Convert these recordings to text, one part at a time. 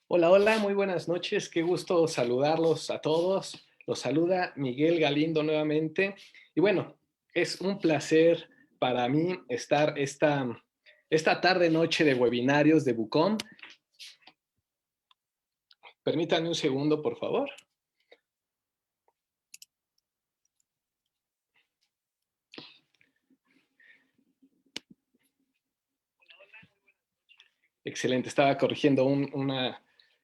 Hola, hola, muy buenas noches. Qué gusto saludarlos a todos. Los saluda Miguel Galindo nuevamente. Y bueno, es un placer para mí estar esta tarde noche de webinarios de Bucom. Permítanme un segundo, por favor. Excelente, estaba corrigiendo una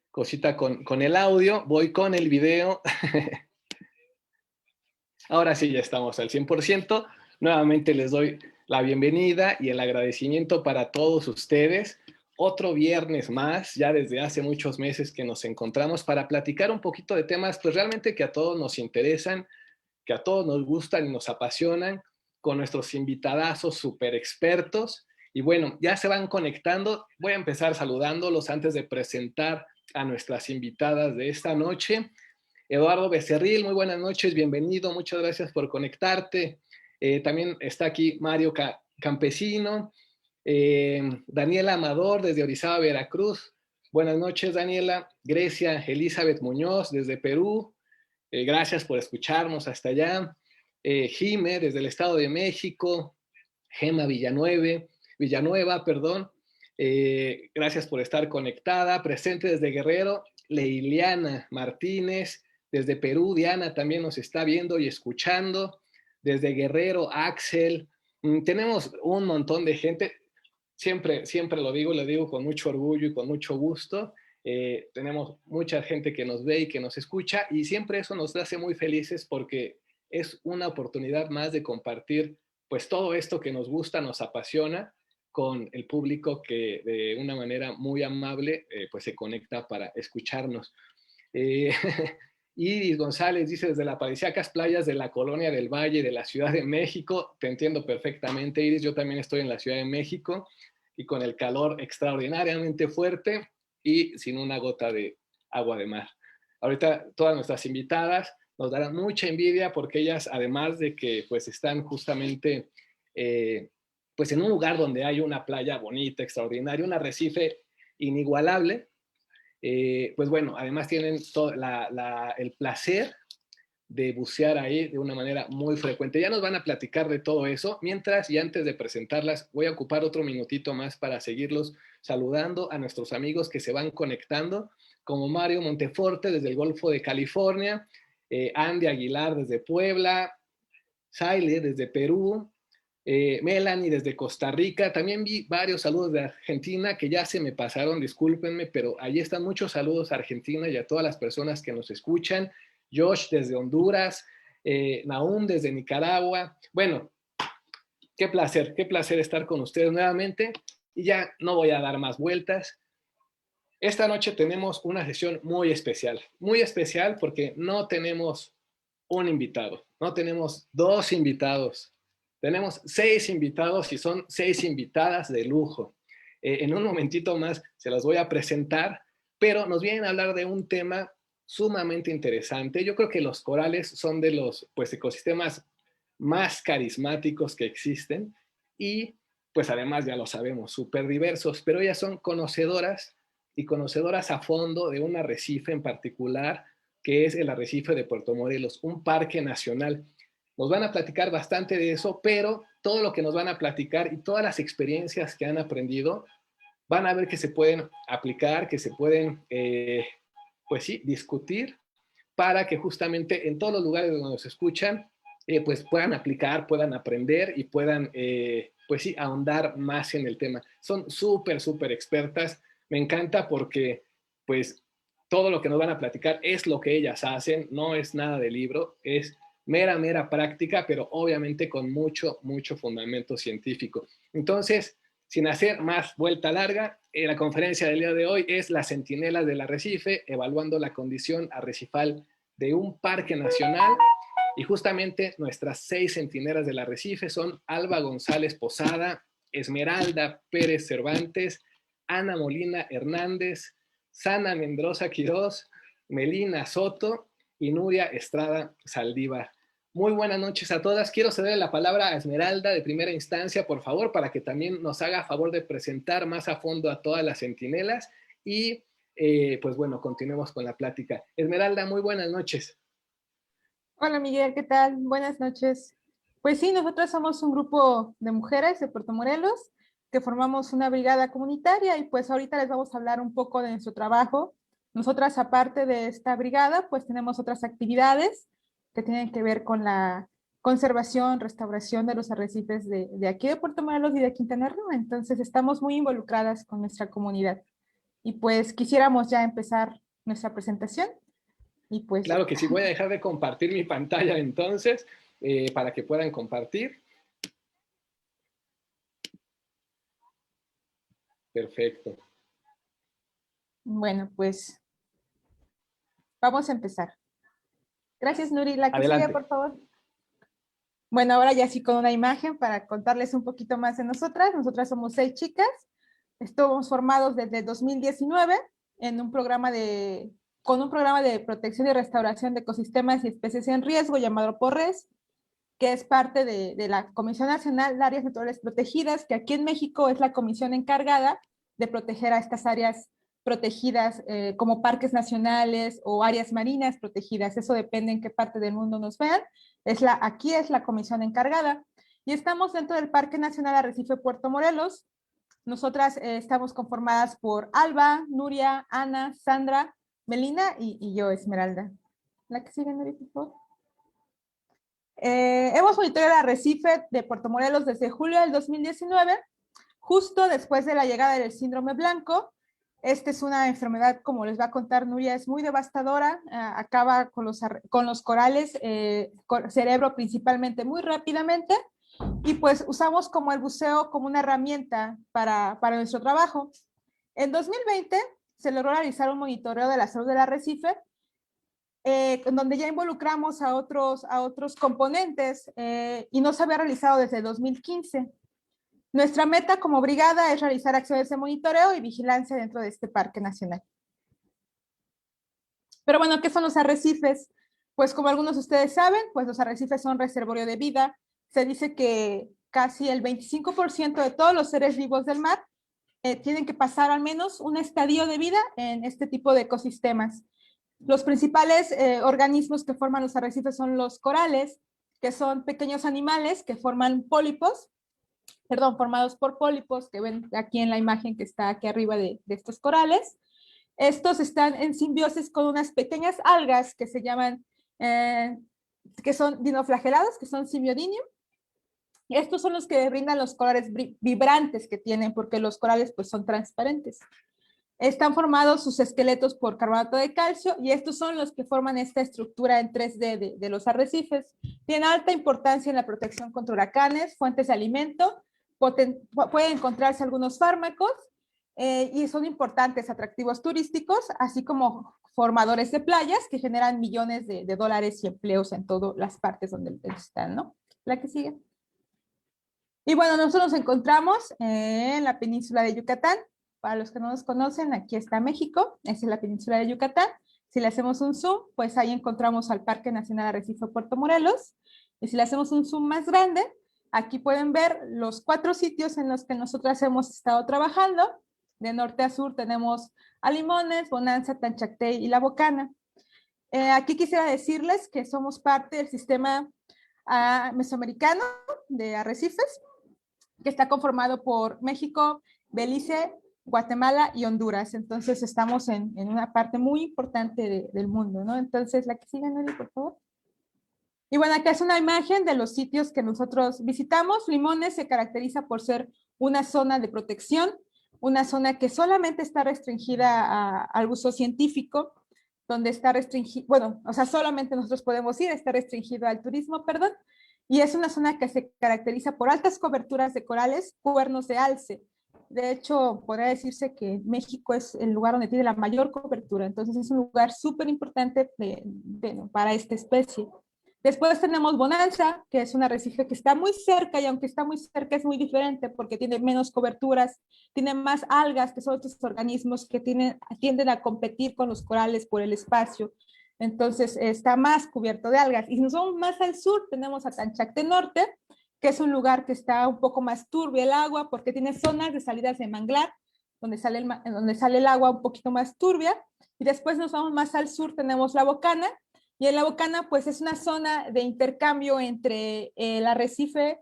cosita con el audio. Voy con el video. Ahora sí, ya estamos al 100%. Nuevamente les doy la bienvenida y el agradecimiento para todos ustedes. Otro viernes más, ya desde hace muchos meses que nos encontramos para platicar un poquito de temas, pues realmente que a todos nos interesan, que a todos nos gustan y nos apasionan, con nuestros invitadazos súper expertos. Y bueno, ya se van conectando. Voy a empezar saludándolos antes de presentar a nuestras invitadas de esta noche. Eduardo Becerril, muy buenas noches, bienvenido, muchas gracias por conectarte. También está aquí Mario Campesino, Daniela Amador desde Orizaba, Veracruz. Buenas noches, Daniela. Grecia Elizabeth Muñoz desde Perú. Gracias por escucharnos hasta allá. Jime desde el Estado de México. Gema Villanueva, perdón. Gracias por estar conectada. Presente desde Guerrero, Leiliana Martínez. Desde Perú, Diana también nos está viendo y escuchando. Desde Guerrero, Axel. Tenemos un montón de gente. Siempre lo digo con mucho orgullo y con mucho gusto. Tenemos mucha gente que nos ve y que nos escucha y siempre eso nos hace muy felices porque es una oportunidad más de compartir pues todo esto que nos gusta, nos apasiona con el público que de una manera muy amable pues se conecta para escucharnos. Eh, Iris González dice desde las paradisíacas playas de la Colonia del Valle de la Ciudad de México. Te entiendo perfectamente, Iris. Yo también estoy en la Ciudad de México y con el calor extraordinariamente fuerte y sin una gota de agua de mar. Ahorita todas nuestras invitadas nos darán mucha envidia porque ellas, además de que pues están justamente pues en un lugar donde hay una playa bonita, extraordinaria, un arrecife inigualable, pues bueno, además tienen el placer de bucear ahí de una manera muy frecuente. Ya nos van a platicar de todo eso. Mientras y antes de presentarlas, voy a ocupar otro minutito más para seguirlos saludando a nuestros amigos que se van conectando, como Mario Monteforte desde el Golfo de California, Andy Aguilar desde Puebla, Saile desde Perú, Melanie desde Costa Rica. También vi varios saludos de Argentina que ya se me pasaron, discúlpenme, pero ahí están muchos saludos a Argentina y a todas las personas que nos escuchan. Josh desde Honduras, Nahum desde Nicaragua. Bueno, qué placer estar con ustedes nuevamente. Y ya no voy a dar más vueltas. Esta noche tenemos una sesión muy especial porque no tenemos un invitado, no tenemos dos invitados, tenemos 6 invitados y son 6 invitadas de lujo. En un momentito más se las voy a presentar, pero nos vienen a hablar de un tema sumamente interesante. Yo creo que los corales son de los pues, ecosistemas más carismáticos que existen y pues además ya lo sabemos, súper diversos, pero ellas son conocedoras y conocedoras a fondo de un arrecife en particular que es el arrecife de Puerto Morelos, un parque nacional. Nos van a platicar bastante de eso, pero todo lo que nos van a platicar y todas las experiencias que han aprendido, van a ver que se pueden aplicar, que se pueden, pues sí, discutir para que justamente en todos los lugares donde nos escuchan, pues puedan aplicar, puedan aprender y puedan, pues sí, ahondar más en el tema. Son súper expertas. Me encanta porque, pues, todo lo que nos van a platicar es lo que ellas hacen, no es nada de libro, es mera práctica, pero obviamente con mucho fundamento científico. Entonces, sin hacer más vuelta larga, la conferencia del día de hoy es Las Centinelas del Arrecife, evaluando la condición arrecifal de un parque nacional. Y justamente nuestras 6 centinelas del Arrecife son Alba González Posada, Esmeralda Pérez Cervantes, Ana Molina Hernández, Sana Mendoza Quirós, Melina Soto y Nuria Estrada Saldívar. Muy buenas noches a todas. Quiero ceder la palabra a Esmeralda de primera instancia, por favor, para que también nos haga favor de presentar más a fondo a todas las centinelas y pues bueno, continuemos con la plática. Esmeralda, muy buenas noches. Hola Miguel, ¿qué tal? Buenas noches. Pues sí, nosotros somos un grupo de mujeres de Puerto Morelos que formamos una brigada comunitaria y pues ahorita les vamos a hablar un poco de nuestro trabajo. Nosotras, aparte de esta brigada, pues tenemos otras actividades que tienen que ver con la conservación, restauración de los arrecifes de aquí de Puerto Morelos y de Quintana Roo. Entonces estamos muy involucradas con nuestra comunidad. Y pues quisiéramos ya empezar nuestra presentación. Y pues Claro que sí, voy a dejar de compartir mi pantalla entonces, para que puedan compartir. Perfecto. bueno, pues vamos a empezar. Gracias, Nuri. La que Adelante. sigue, por favor. Bueno, ahora ya sí con una imagen para contarles un poquito más de nosotras. Nosotras somos 6 chicas. Estamos formados desde 2019 en un programa con un programa de protección y restauración de ecosistemas y especies en riesgo llamado PORRES, que es parte de la Comisión Nacional de Áreas Naturales Protegidas, que aquí en México es la comisión encargada de proteger a estas áreas protegidas como parques nacionales o áreas marinas protegidas. Eso depende en qué parte del mundo nos vean. Aquí es la comisión encargada. Y estamos dentro del Parque Nacional Arrecife Puerto Morelos. Nosotras estamos conformadas por Alba, Nuria, Ana, Sandra, Melina y yo, Esmeralda. La que sigue, Nuria, por favor. Hemos monitoreado el arrecife de Puerto Morelos desde julio del 2019, justo después de la llegada del síndrome blanco. Esta es una enfermedad, como les va a contar Nuria, es muy devastadora, acaba con los corales, cerebro principalmente, muy rápidamente, y pues usamos como el buceo como una herramienta para nuestro trabajo. En 2020 se logró realizar un monitoreo de la salud del arrecife, donde ya involucramos a otros componentes y no se había realizado desde 2015. Nuestra meta como brigada es realizar acciones de monitoreo y vigilancia dentro de este parque nacional. Pero bueno, ¿qué son los arrecifes? Pues como algunos de ustedes saben, pues los arrecifes son reservorio de vida. Se dice que casi el 25% de todos los seres vivos del mar tienen que pasar al menos un estadio de vida en este tipo de ecosistemas. Los principales organismos que forman los arrecifes son los corales, que son pequeños animales que forman pólipos, formados por pólipos, que ven aquí en la imagen que está aquí arriba de estos corales. Estos están en simbiosis con unas pequeñas algas que se llaman, que son dinoflagelados, que son Simiodinium. Estos son los que brindan los colores vibrantes que tienen, porque los corales pues son transparentes. Están formados sus esqueletos por carbonato de calcio y estos son los que forman esta estructura en 3D de los arrecifes. Tienen alta importancia en la protección contra huracanes, fuentes de alimento, pueden encontrarse algunos fármacos y son importantes atractivos turísticos, así como formadores de playas que generan millones de dólares y empleos en todas las partes donde están, ¿no? La que sigue. Y bueno, nosotros nos encontramos en la península de Yucatán. Para los que no nos conocen, aquí está México, esa es la península de Yucatán. Si le hacemos un zoom, pues ahí encontramos al Parque Nacional Arrecife Puerto Morelos. Y si le hacemos un zoom más grande, aquí pueden ver los 4 sitios en los que nosotras hemos estado trabajando. De norte a sur tenemos a Limones, Bonanza, Tanchactey y La Bocana. Aquí quisiera decirles que somos parte del sistema mesoamericano de arrecifes, que está conformado por México, Belice, Guatemala y Honduras. Entonces estamos en una parte muy importante del mundo, ¿no? Entonces, la que sigue, Nelly, por favor. Y bueno, acá es una imagen de los sitios que nosotros visitamos. Limones se caracteriza por ser una zona de protección, una zona que solamente está restringida al uso científico, donde está restringido, bueno, o sea, solamente nosotros podemos ir, está restringido al turismo, perdón, y es una zona que se caracteriza por altas coberturas de corales, cuernos de alce. De hecho, podría decirse que México es el lugar donde tiene la mayor cobertura, entonces es un lugar súper importante para esta especie. Después tenemos Bonanza, que es un arrecife que está muy cerca, y aunque está muy cerca es muy diferente porque tiene menos coberturas, tiene más algas, que son otros organismos que tienden a competir con los corales por el espacio. Entonces está más cubierto de algas. Y si nos vamos más al sur, tenemos a Tanchacte Norte, que es un lugar que está un poco más turbio el agua porque tiene zonas de salidas de manglar donde sale el agua un poquito más turbia, y después nos vamos más al sur, tenemos la Bocana, y en la Bocana pues es una zona de intercambio entre el arrecife,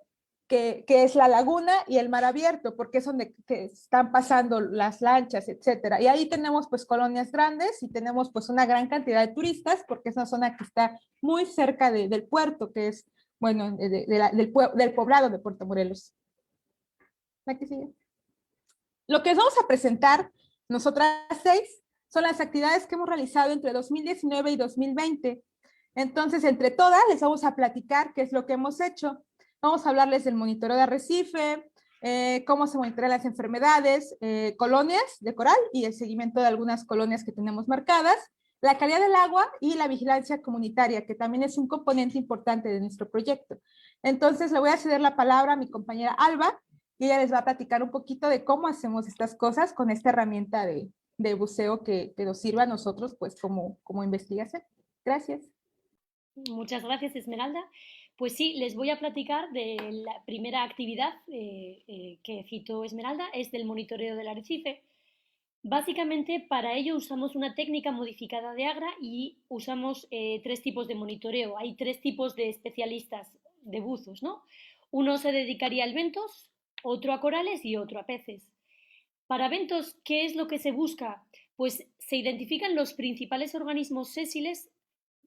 que es la laguna, y el mar abierto, porque es donde que están pasando las lanchas, etcétera. Y ahí tenemos pues colonias grandes y tenemos pues una gran cantidad de turistas, porque es una zona que está muy cerca del puerto, que es, bueno, del poblado de Puerto Morelos. ¿La que sigue? Lo que les vamos a presentar, nosotras 6, son las actividades que hemos realizado entre 2019 y 2020. Entonces, entre todas, les vamos a platicar qué es lo que hemos hecho. Vamos a hablarles del monitoreo de arrecife, cómo se monitorean las enfermedades, colonias de coral y el seguimiento de algunas colonias que tenemos marcadas, la calidad del agua y la vigilancia comunitaria, que también es un componente importante de nuestro proyecto. Entonces, le voy a ceder la palabra a mi compañera Alba, y ella les va a platicar un poquito de cómo hacemos estas cosas con esta herramienta de buceo que nos sirva a nosotros pues como investigación. Gracias. Muchas gracias, Esmeralda. Pues sí, les voy a platicar de la primera actividad que citó Esmeralda, es del monitoreo del arrecife. Básicamente, para ello usamos una técnica modificada de Agra y usamos 3 tipos de monitoreo. Hay 3 tipos de especialistas de buzos, ¿no? Uno se dedicaría al bentos, otro a corales y otro a peces. Para bentos, ¿qué es lo que se busca? Pues se identifican los principales organismos sésiles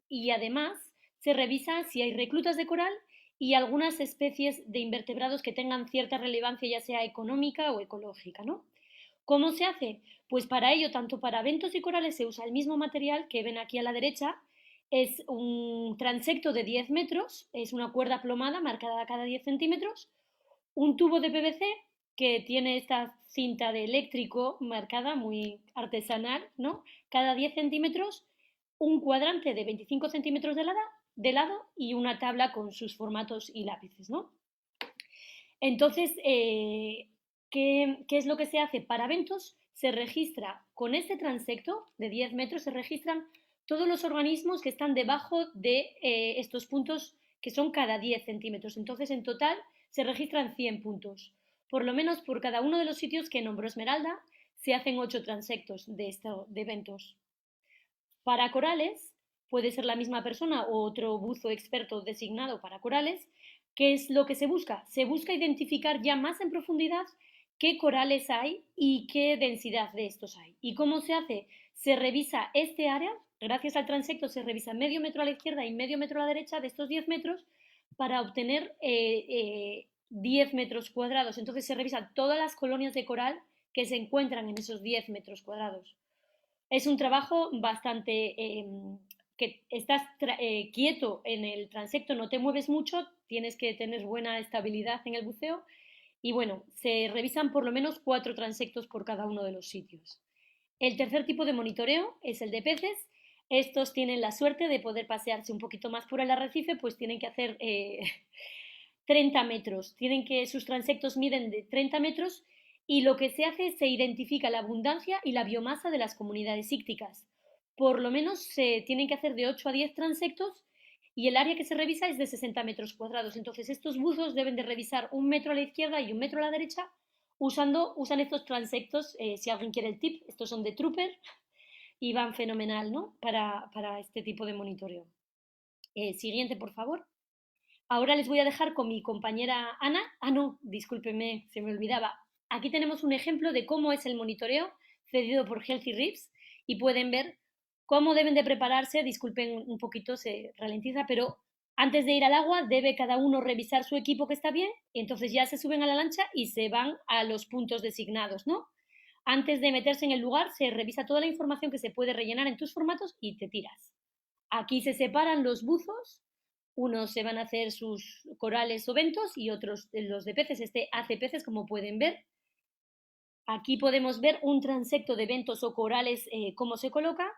y además se revisa si hay reclutas de coral y algunas especies de invertebrados que tengan cierta relevancia, ya sea económica o ecológica, ¿no? ¿Cómo se hace? Pues para ello, tanto para bentos y corales se usa el mismo material que ven aquí a la derecha. Es un transecto de 10 metros, es una cuerda plomada marcada a cada 10 centímetros, un tubo de PVC que tiene esta cinta de eléctrico marcada, muy artesanal, ¿no? Cada 10 centímetros, un cuadrante de 25 centímetros de lado y una tabla con sus formatos y lápices, ¿no? Entonces, ¿qué es lo que se hace? Para bentos se registra, con este transecto de 10 metros, se registran todos los organismos que están debajo de estos puntos que son cada 10 centímetros. Entonces, en total, se registran 100 puntos. Por lo menos por cada uno de los sitios que nombró Esmeralda, se hacen 8 transectos de bentos. Para corales, puede ser la misma persona o otro buzo experto designado para corales. ¿Qué es lo que se busca? Se busca identificar ya más en profundidad qué corales hay y qué densidad de estos hay. ¿Y cómo se hace? Se revisa este área, gracias al transecto se revisa medio metro a la izquierda y medio metro a la derecha de estos 10 metros para obtener 10 metros cuadrados. Entonces se revisan todas las colonias de coral que se encuentran en esos 10 metros cuadrados. Es un trabajo bastante que estás quieto en el transecto, no te mueves mucho, tienes que tener buena estabilidad en el buceo y bueno, se revisan por lo menos 4 transectos por cada uno de los sitios. El tercer tipo de monitoreo es el de peces. Estos tienen la suerte de poder pasearse un poquito más por el arrecife, pues tienen que hacer 30 metros. Sus transectos miden de 30 metros y lo que se hace es se identifica la abundancia y la biomasa de las comunidades ícticas. Por lo menos se tienen que hacer de 8 a 10 transectos y el área que se revisa es de 60 metros cuadrados. Entonces estos buzos deben de revisar 1 metro a la izquierda y 1 metro a la derecha usan estos transectos. Si alguien quiere el tip, estos son de Trooper y van fenomenal, ¿no? para este tipo de monitoreo. Siguiente, por favor. Ahora les voy a dejar con mi compañera Ana. No, discúlpenme, se me olvidaba. Aquí tenemos un ejemplo de cómo es el monitoreo cedido por Healthy Reefs y pueden ver cómo deben de prepararse. Disculpen un poquito, se ralentiza, pero antes de ir al agua debe cada uno revisar su equipo que está bien y entonces ya se suben a la lancha y se van a los puntos designados, ¿no? Antes de meterse en el lugar se revisa toda la información que se puede rellenar en tus formatos y te tiras. Aquí se separan los buzos. Unos se van a hacer sus corales o bentos y otros los de peces. Este hace peces, como pueden ver. Aquí podemos ver un transecto de bentos o corales, cómo se coloca.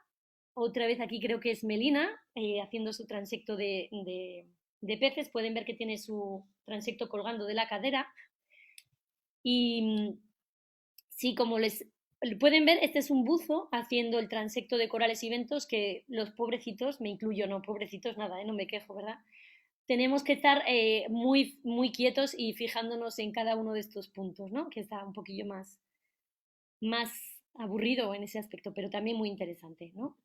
Otra vez aquí creo que es Melina haciendo su transecto de peces. Pueden ver que tiene su transecto colgando de la cadera. Y sí, como les pueden ver, este es un buzo haciendo el transecto de corales y bentos que los pobrecitos, me incluyo, no, pobrecitos nada, no me quejo, ¿verdad? Tenemos que estar muy, muy quietos y fijándonos en cada uno de estos puntos, ¿no? Que está un poquillo más más aburrido en ese aspecto, pero también muy interesante, ¿no?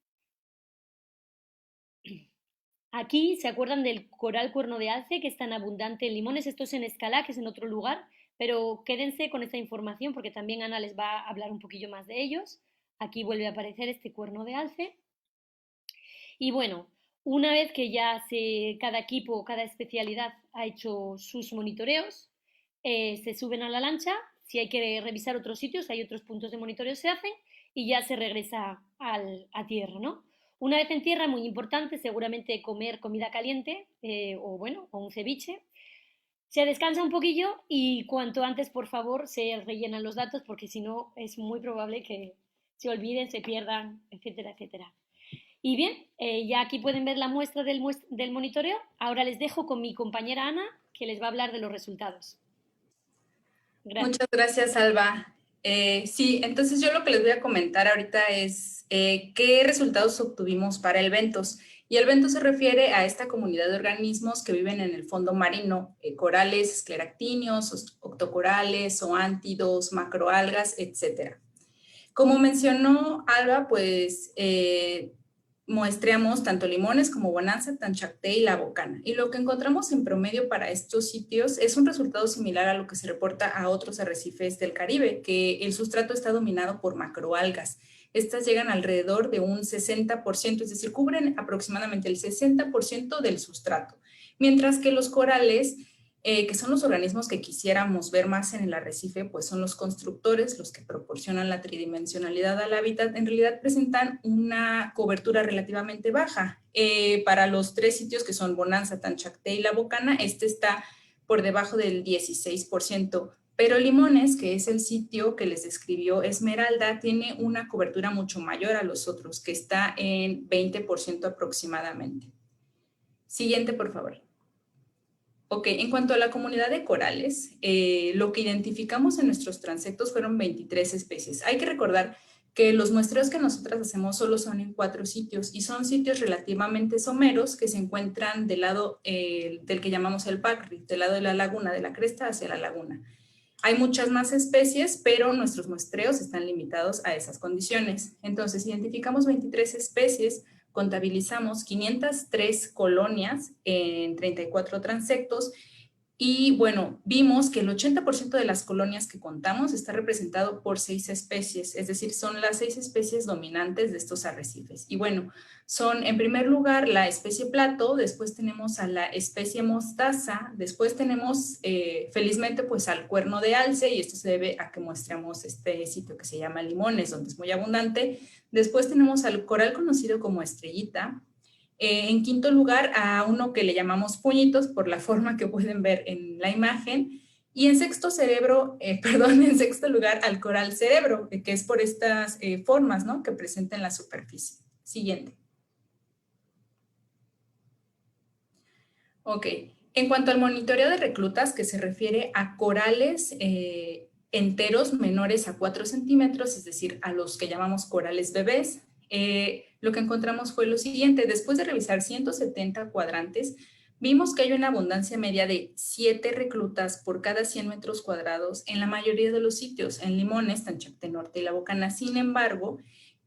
Aquí se acuerdan del coral cuerno de alce, que es tan abundante en Limones. Esto es en Escalá, que es en otro lugar, pero quédense con esta información porque también Ana les va a hablar un poquillo más de ellos. Aquí vuelve a aparecer este cuerno de alce. Y bueno, una vez que ya cada equipo, cada especialidad ha hecho sus monitoreos, se suben a la lancha. Si hay que revisar otros sitios, hay otros puntos de monitoreo se hacen y ya se regresa a tierra, ¿no? Una vez en tierra, muy importante, seguramente comer comida caliente o bueno, o un ceviche. Se descansa un poquillo y cuanto antes, por favor, se rellenan los datos porque si no es muy probable que se olviden, se pierdan, etcétera, etcétera. Y bien, ya aquí pueden ver la muestra del monitoreo. Ahora les dejo con mi compañera Ana, que les va a hablar de los resultados. Gracias. Muchas gracias, Alba. Sí, entonces yo lo que les voy a comentar ahorita es qué resultados obtuvimos para el Ventos. Y el Ventos se refiere a esta comunidad de organismos que viven en el fondo marino, corales, escleractinios, octocorales, zoántidos, macroalgas, etcétera. Como mencionó Alba, pues muestreamos tanto Limones como Bonanza, Tanchacté y La Bocana. Y lo que encontramos en promedio para estos sitios es un resultado similar a lo que se reporta a otros arrecifes del Caribe, que el sustrato está dominado por macroalgas. Estas llegan alrededor de un 60%, es decir, cubren aproximadamente el 60% del sustrato. Mientras que los corales, que son los organismos que quisiéramos ver más en el arrecife, pues son los constructores, los que proporcionan la tridimensionalidad al hábitat, en realidad presentan una cobertura relativamente baja. Para los tres sitios que son Bonanza, Tanchacté y La Bocana, este está por debajo del 16%, pero Limones, que es el sitio que les describió Esmeralda, tiene una cobertura mucho mayor a los otros, que está en 20% aproximadamente. Siguiente, por favor. Ok, en cuanto a la comunidad de corales, lo que identificamos en nuestros transectos fueron 23 especies. Hay que recordar que los muestreos que nosotras hacemos solo son en 4 sitios y son sitios relativamente someros que se encuentran del lado del que llamamos el PACRI, del lado de la laguna, de la cresta hacia la laguna. Hay muchas más especies, pero nuestros muestreos están limitados a esas condiciones. Entonces, identificamos 23 especies, contabilizamos 503 colonias en 34 transectos y bueno, vimos que el 80% de las colonias que contamos está representado por 6 especies, es decir, son las 6 especies dominantes de estos arrecifes. Y bueno, son en primer lugar la especie plato, después tenemos a la especie mostaza, después tenemos felizmente pues al cuerno de alce, y esto se debe a que muestramos este sitio que se llama Limones, donde es muy abundante. Después tenemos al coral conocido como estrellita. En quinto lugar, a uno que le llamamos puñitos por la forma que pueden ver en la imagen. Y en sexto lugar, al coral cerebro, que es por estas formas, ¿no?, que presenta en la superficie. Siguiente. Ok. En cuanto al monitoreo de reclutas, que se refiere a corales enteros menores a 4 centímetros, es decir, a los que llamamos corales bebés, lo que encontramos fue lo siguiente. Después de revisar 170 cuadrantes, vimos que hay una abundancia media de 7 reclutas por cada 100 metros cuadrados en la mayoría de los sitios, en Limones, Tanchacté Norte y La Bocana. Sin embargo,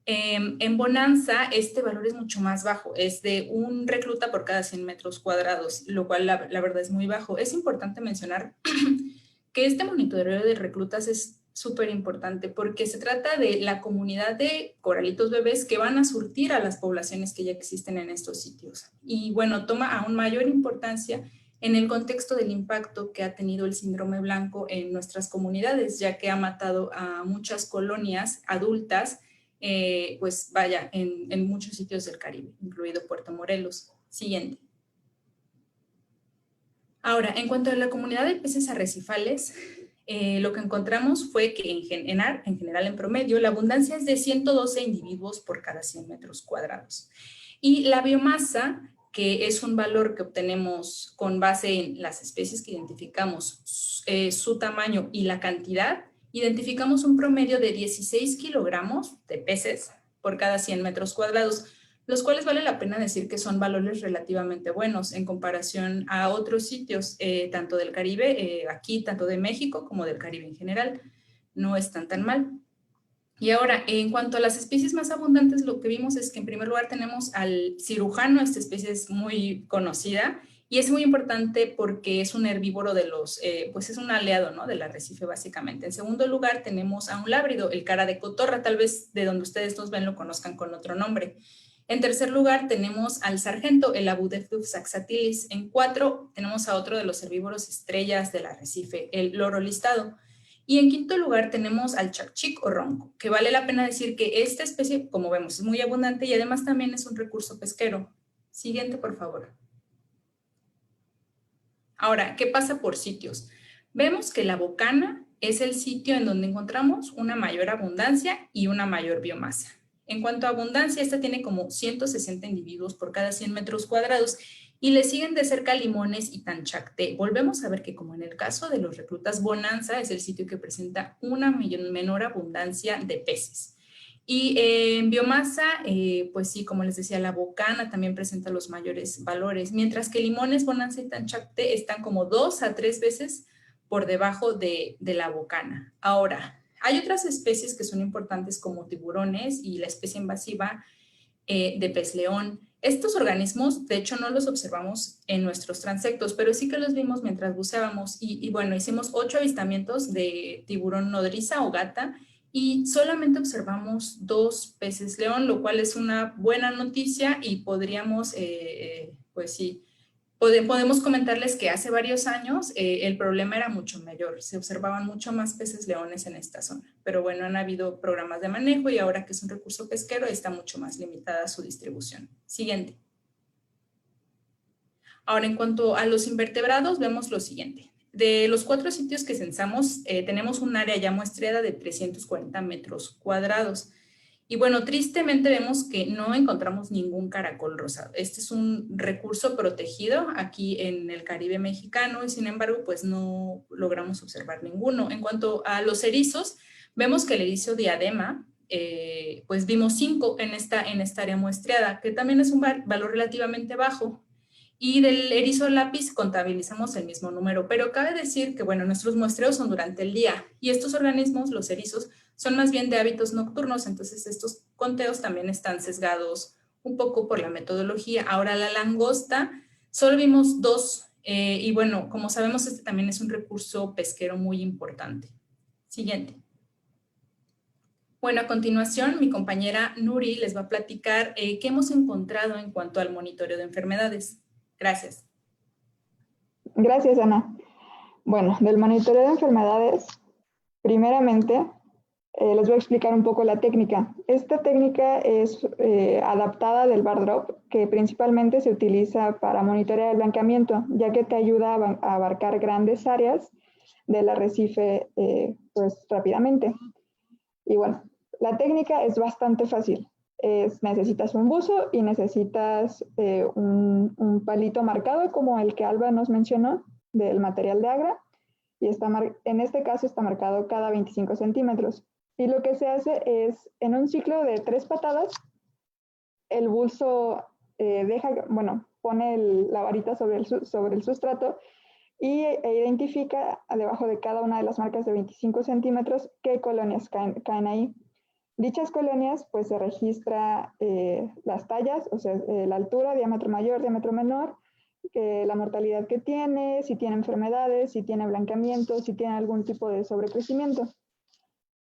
en Bonanza este valor es mucho más bajo, es de 1 recluta por cada 100 metros cuadrados, lo cual la verdad es muy bajo. Es importante mencionar que este monitoreo de reclutas es súper importante porque se trata de la comunidad de coralitos bebés que van a surtir a las poblaciones que ya existen en estos sitios. Y bueno, toma aún mayor importancia en el contexto del impacto que ha tenido el síndrome blanco en nuestras comunidades, ya que ha matado a muchas colonias adultas, pues vaya, en muchos sitios del Caribe, incluido Puerto Morelos. Siguiente. Ahora, en cuanto a la comunidad de peces arrecifales, lo que encontramos fue que en general, en promedio, la abundancia es de 112 individuos por cada 100 metros cuadrados. Y la biomasa, que es un valor que obtenemos con base en las especies que identificamos, su tamaño y la cantidad, identificamos un promedio de 16 kilogramos de peces por cada 100 metros cuadrados, los cuales vale la pena decir que son valores relativamente buenos en comparación a otros sitios, tanto del Caribe, aquí tanto de México como del Caribe en general. No están tan mal. Y ahora, en cuanto a las especies más abundantes, lo que vimos es que en primer lugar tenemos al cirujano. Esta especie es muy conocida y es muy importante porque es un herbívoro de los, pues es un aliado, ¿no?, del arrecife básicamente. En segundo lugar tenemos a un lábrido, el cara de cotorra, tal vez de donde ustedes nos ven lo conozcan con otro nombre. En tercer lugar tenemos al sargento, el Abudephilus saxatilis. En 4 tenemos a otro de los herbívoros estrellas del arrecife, el loro listado. Y en quinto lugar tenemos al chacchic o ronco, que vale la pena decir que esta especie, como vemos, es muy abundante y además también es un recurso pesquero. Siguiente, por favor. Ahora, ¿qué pasa por sitios? Vemos que la bocana es el sitio en donde encontramos una mayor abundancia y una mayor biomasa. En cuanto a abundancia, esta tiene como 160 individuos por cada 100 metros cuadrados y le siguen de cerca Limones y Tanchacté. Volvemos a ver que, como en el caso de los reclutas, Bonanza es el sitio que presenta una menor abundancia de peces. Y en biomasa, pues sí, como les decía, la bocana también presenta los mayores valores, mientras que Limones, Bonanza y Tanchacté están como 2 a 3 veces por debajo de la bocana. Ahora, hay otras especies que son importantes como tiburones y la especie invasiva de pez león. Estos organismos, de hecho, no los observamos en nuestros transectos, pero sí que los vimos mientras buceábamos. Y bueno, hicimos 8 avistamientos de tiburón nodriza o gata y solamente observamos 2 peces león, lo cual es una buena noticia y podríamos, pues sí, podemos comentarles que hace varios años el problema era mucho mayor, se observaban mucho más peces leones en esta zona, pero bueno, han habido programas de manejo y ahora que es un recurso pesquero está mucho más limitada su distribución. Siguiente. Ahora, en cuanto a los invertebrados, vemos lo siguiente. De los 4 sitios que censamos, tenemos un área ya muestreada de 340 metros cuadrados. Y bueno, tristemente vemos que no encontramos ningún caracol rosado. Este es un recurso protegido aquí en el Caribe mexicano y sin embargo, pues no logramos observar ninguno. En cuanto a los erizos, vemos que el erizo diadema, pues vimos 5 en esta área muestreada, que también es un valor relativamente bajo. Y del erizo lápiz contabilizamos el mismo número, pero cabe decir que, bueno, nuestros muestreos son durante el día y estos organismos, los erizos, son más bien de hábitos nocturnos, entonces estos conteos también están sesgados un poco por la metodología. Ahora, la langosta, solo vimos 2 y bueno, como sabemos, este también es un recurso pesquero muy importante. Siguiente. Bueno, a continuación, mi compañera Nuri les va a platicar qué hemos encontrado en cuanto al monitoreo de enfermedades. Gracias. Gracias, Ana. Bueno, del monitoreo de enfermedades, primeramente, les voy a explicar un poco la técnica. Esta técnica es adaptada del bar drop, que principalmente se utiliza para monitorear el blanqueamiento, ya que te ayuda a abarcar grandes áreas del arrecife pues rápidamente. Y bueno, la técnica es bastante fácil. Necesitas un buzo y necesitas un palito marcado como el que Alba nos mencionó del material de Agra y en este caso está marcado cada 25 centímetros. Y lo que se hace es, en un ciclo de 3 patadas, el buzo pone la varita sobre el sustrato e identifica debajo de cada una de las marcas de 25 centímetros qué colonias caen ahí. Dichas colonias, pues se registra las tallas, o sea, la altura, diámetro mayor, diámetro menor, la mortalidad que tiene, si tiene enfermedades, si tiene blanqueamiento, si tiene algún tipo de sobrecrecimiento.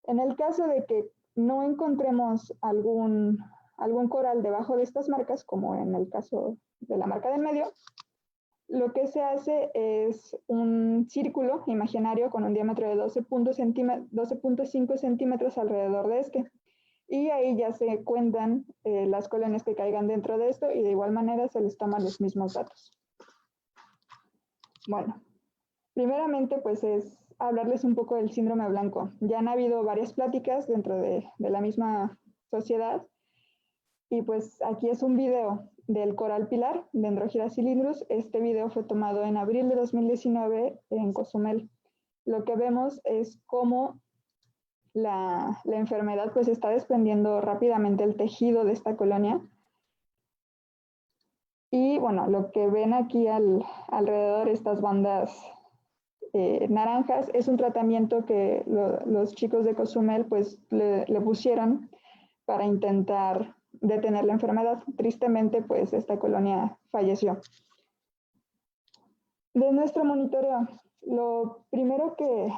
En el caso de que no encontremos algún coral debajo de estas marcas, como en el caso de la marca del medio, lo que se hace es un círculo imaginario con un diámetro de 12.5 centímetros alrededor de este. Y ahí ya se cuentan las colonias que caigan dentro de esto y de igual manera se les toman los mismos datos. Bueno, primeramente pues es hablarles un poco del síndrome blanco. Ya han habido varias pláticas dentro de la misma sociedad y pues aquí es un video del coral pilar, Dendrogira cylindrus. Este video fue tomado en abril de 2019 en Cozumel. Lo que vemos es cómo la enfermedad pues está desprendiendo rápidamente el tejido de esta colonia. Y bueno, lo que ven aquí alrededor, estas bandas naranjas es un tratamiento que los chicos de Cozumel pues le pusieron para intentar detener la enfermedad. Tristemente, pues esta colonia falleció. De nuestro monitoreo, lo primero que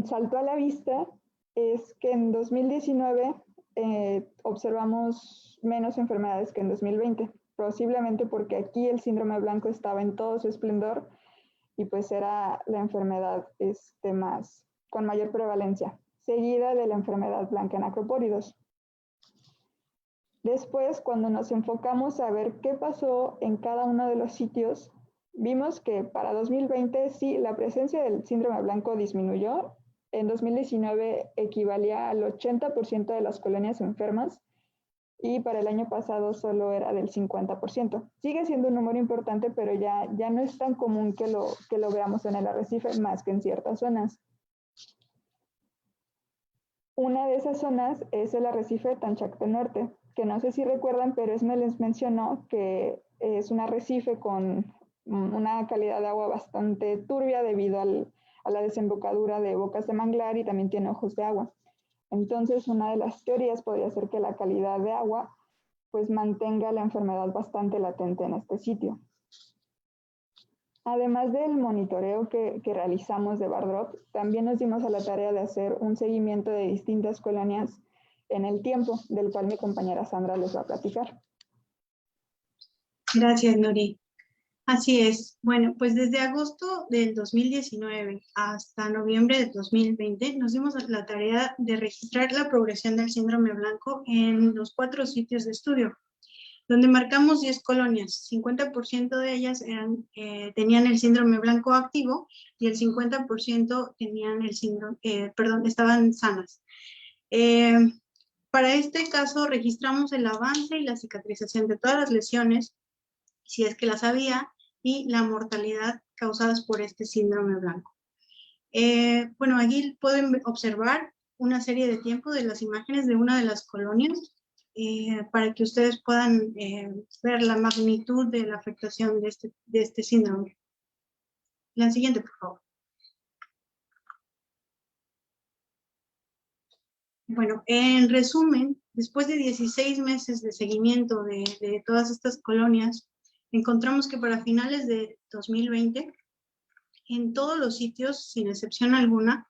saltó a la vista es que en 2019 observamos menos enfermedades que en 2020, posiblemente porque aquí el síndrome blanco estaba en todo su esplendor y pues era la enfermedad con mayor prevalencia, seguida de la enfermedad blanca en acropóridos. Después, cuando nos enfocamos a ver qué pasó en cada uno de los sitios, vimos que para 2020 sí, la presencia del síndrome blanco disminuyó. En 2019 equivalía al 80% de las colonias enfermas y para el año pasado solo era del 50%. Sigue siendo un número importante, pero ya no es tan común que lo veamos en el arrecife más que en ciertas zonas. Una de esas zonas es el arrecife de Tanchacté Norte, que no sé si recuerdan, pero Esme les mencionó que es un arrecife con una calidad de agua bastante turbia debido a la desembocadura de bocas de manglar y también tiene ojos de agua. Entonces, una de las teorías podría ser que la calidad de agua pues mantenga la enfermedad bastante latente en este sitio. Además del monitoreo que realizamos de Bardrop, también nos dimos a la tarea de hacer un seguimiento de distintas colonias en el tiempo, del cual mi compañera Sandra les va a platicar. Gracias, Nuri. Así es. Bueno, pues desde agosto del 2019 hasta noviembre del 2020 nos dimos a la tarea de registrar la progresión del síndrome blanco en los 4 sitios de estudio, donde marcamos 10 colonias. 50% de ellas tenían el síndrome blanco activo y el 50% tenían el síndrome, estaban sanas. Para este caso registramos el avance y la cicatrización de todas las lesiones, si es que las había, y la mortalidad causadas por este síndrome blanco. Bueno, aquí pueden observar una serie de tiempo de las imágenes de una de las colonias para que ustedes puedan ver la magnitud de la afectación de este síndrome. La siguiente, por favor. Bueno, en resumen, después de 16 meses de seguimiento de todas estas colonias, encontramos que para finales de 2020, en todos los sitios, sin excepción alguna,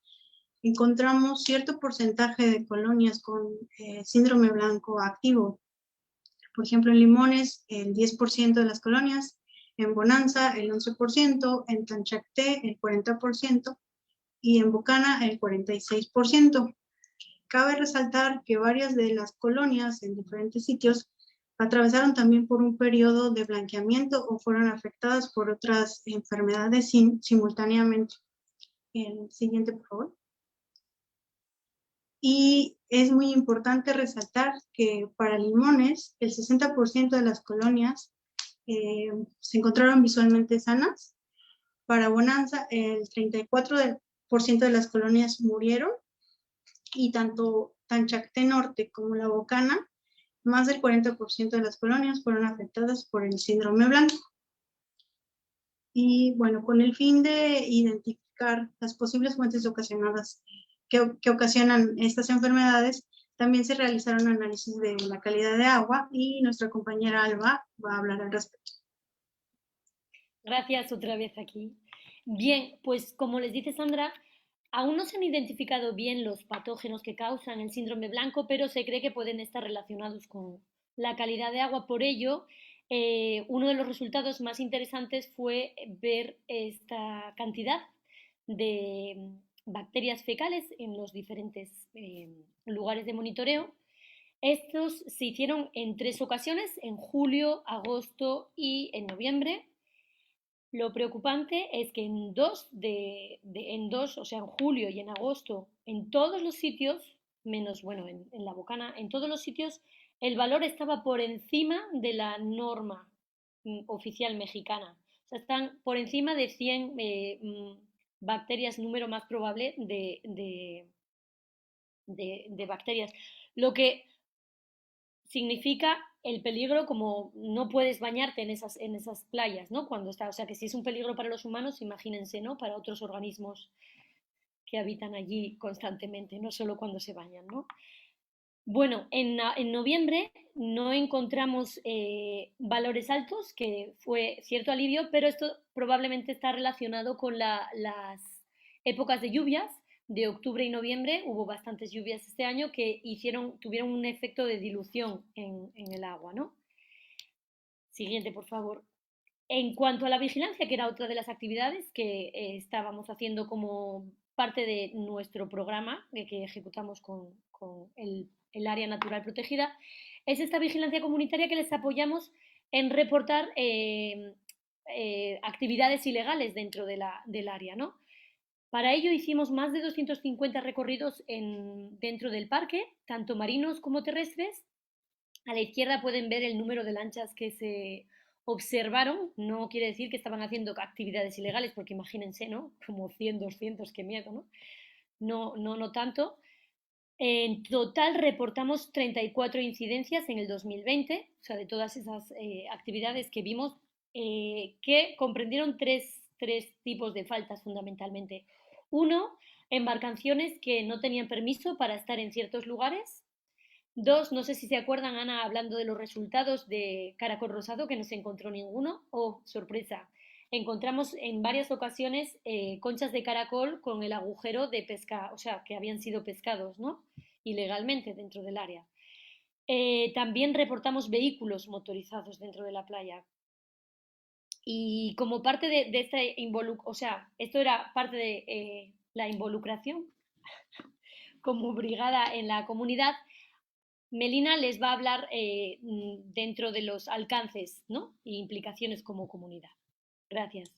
encontramos cierto porcentaje de colonias con síndrome blanco activo. Por ejemplo, en Limones, el 10% de las colonias, en Bonanza, el 11%, en Tanchacté, el 40%, y en Bocana, el 46%. Cabe resaltar que varias de las colonias en diferentes sitios atravesaron también por un periodo de blanqueamiento o fueron afectadas por otras enfermedades simultáneamente. El siguiente, por favor. Y es muy importante resaltar que para Limones, el 60% de las colonias se encontraron visualmente sanas. Para Bonanza, el 34% de las colonias murieron. Y tanto Tanchacté Norte como La Bocana, más del 40% de las colonias fueron afectadas por el síndrome blanco. Y bueno, con el fin de identificar las posibles fuentes ocasionadas que ocasionan estas enfermedades, también se realizaron análisis de la calidad de agua y nuestra compañera Alba va a hablar al respecto. Gracias otra vez aquí. Bien, pues como les dice Sandra, aún no se han identificado bien los patógenos que causan el síndrome blanco, pero se cree que pueden estar relacionados con la calidad de agua. Por ello, uno de los resultados más interesantes fue ver esta cantidad de bacterias fecales en los diferentes lugares de monitoreo. Estos se hicieron en 3 ocasiones, en julio, agosto y en noviembre. Lo preocupante es que en dos, o sea, en julio y en agosto, en todos los sitios, menos, bueno, en La Bocana, en todos los sitios, el valor estaba por encima de la norma oficial mexicana. O sea, están por encima de 100 bacterias, número más probable de bacterias. Lo que significa el peligro, como no puedes bañarte en esas playas, ¿no? Cuando está, o sea, que si es un peligro para los humanos, imagínense, ¿no? Para otros organismos que habitan allí constantemente, no solo cuando se bañan, ¿no? Bueno, en noviembre no encontramos valores altos, que fue cierto alivio, pero esto probablemente está relacionado con las épocas de lluvias. De octubre y noviembre hubo bastantes lluvias este año que tuvieron un efecto de dilución en el agua, ¿no? Siguiente, por favor. En cuanto a la vigilancia, que era otra de las actividades que estábamos haciendo como parte de nuestro programa que ejecutamos con el área natural protegida, es esta vigilancia comunitaria que les apoyamos en reportar actividades ilegales dentro del área, ¿no? Para ello hicimos más de 250 recorridos dentro del parque, tanto marinos como terrestres. A la izquierda pueden ver el número de lanchas que se observaron. No quiere decir que estaban haciendo actividades ilegales, porque imagínense, ¿no? Como 100, 200, qué miedo, ¿no? No tanto. En total reportamos 34 incidencias en el 2020, o sea, de todas esas actividades que vimos, que comprendieron tres tipos de faltas fundamentalmente. Uno, embarcaciones que no tenían permiso para estar en ciertos lugares. Dos, no sé si se acuerdan, Ana, hablando de los resultados de caracol rosado, que no se encontró ninguno. Oh, sorpresa, encontramos en varias ocasiones conchas de caracol con el agujero de pesca, o sea, que habían sido pescados, ¿no? Ilegalmente dentro del área. También reportamos vehículos motorizados dentro de la playa. Y como parte de este o sea, esto era parte de la involucración como brigada en la comunidad, Melina les va a hablar dentro de los alcances, ¿no? E implicaciones como comunidad. Gracias.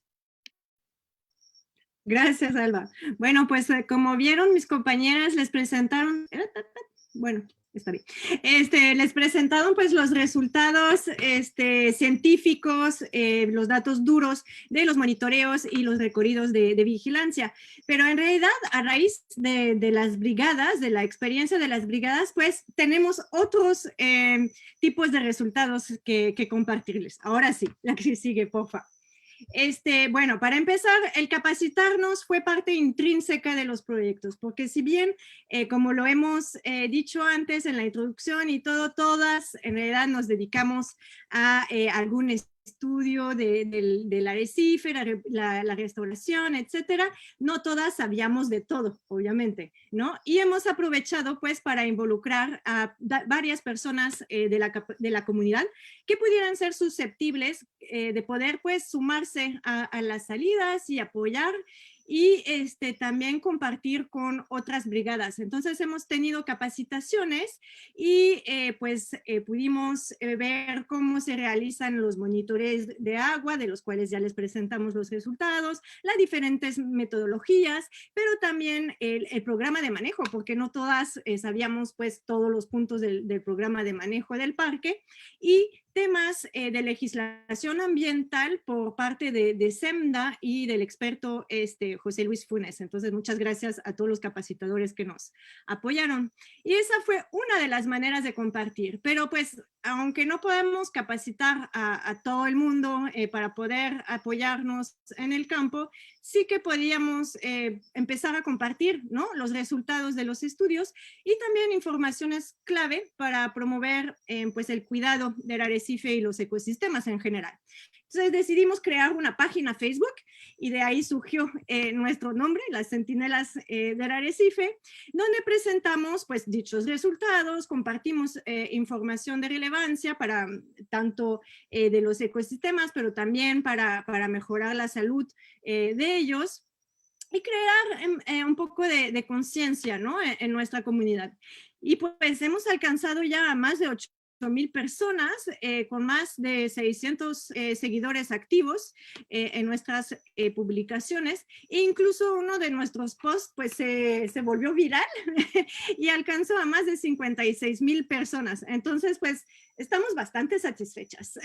Gracias, Alba. Bueno, pues como vieron, mis compañeras les presentaron, bueno, está bien. Les presentaron pues los resultados científicos, los datos duros de los monitoreos y los recorridos de vigilancia. Pero en realidad, a raíz de las brigadas, de la experiencia de las brigadas, pues tenemos otros tipos de resultados que compartirles. Ahora sí, la que sigue, por favor. Bueno, para empezar, el capacitarnos fue parte intrínseca de los proyectos, porque si bien, como lo hemos dicho antes en la introducción y todo, todas en realidad nos dedicamos a algún estudio del arrecife, la restauración, etcétera, no todas sabíamos de todo, obviamente, ¿no? Y hemos aprovechado, pues, para involucrar a varias personas de la comunidad que pudieran ser susceptibles de poder, pues, sumarse a las salidas y apoyar y también compartir con otras brigadas. Entonces hemos tenido capacitaciones y pudimos ver cómo se realizan los monitores de agua, de los cuales ya les presentamos los resultados, las diferentes metodologías, pero también el programa de manejo, porque no todas sabíamos pues todos los puntos del programa de manejo del parque, y temas de legislación ambiental por parte de SEMDA y del experto José Luis Funes. Entonces, muchas gracias a todos los capacitadores que nos apoyaron. Y esa fue una de las maneras de compartir. Pero pues, aunque no podemos capacitar a todo el mundo para poder apoyarnos en el campo, sí que podíamos empezar a compartir, ¿no?, los resultados de los estudios y también informaciones clave para promover pues el cuidado del arrecife y los ecosistemas en general. Entonces decidimos crear una página Facebook y de ahí surgió nuestro nombre, las Centinelas del Arrecife, donde presentamos pues dichos resultados, compartimos información de relevancia para tanto de los ecosistemas, pero también para mejorar la salud de ellos y crear un poco de conciencia, ¿no?, en nuestra comunidad. Y pues hemos alcanzado ya a más de 8,000 personas con más de 600 seguidores activos en nuestras publicaciones, e incluso uno de nuestros posts pues se volvió viral y alcanzó a más de 56,000 personas. Entonces pues estamos bastante satisfechas.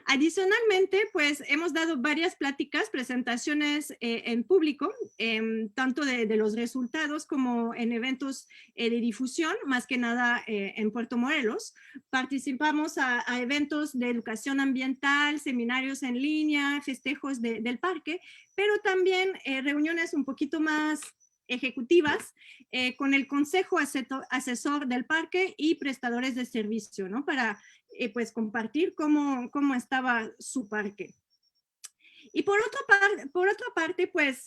Adicionalmente, pues hemos dado varias pláticas, presentaciones en público, tanto de los resultados como en eventos de difusión, más que nada en Puerto Morelos. Participamos a eventos de educación ambiental, seminarios en línea, festejos del parque, pero también reuniones un poquito más ejecutivas con el consejo asesor del parque y prestadores de servicio, ¿no? Para pues compartir cómo estaba su parque. Y por otra parte, pues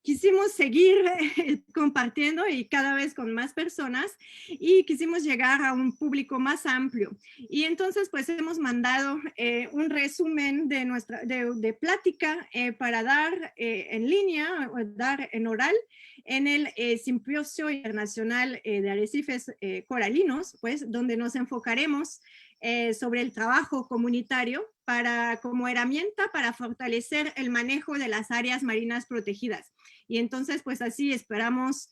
quisimos seguir compartiendo y cada vez con más personas y quisimos llegar a un público más amplio. Y entonces pues hemos mandado un resumen de plática para dar en línea o dar en oral en el Simposio Internacional de Arrecifes Coralinos, pues donde nos enfocaremos sobre el trabajo comunitario como herramienta para fortalecer el manejo de las áreas marinas protegidas. Y entonces, pues así esperamos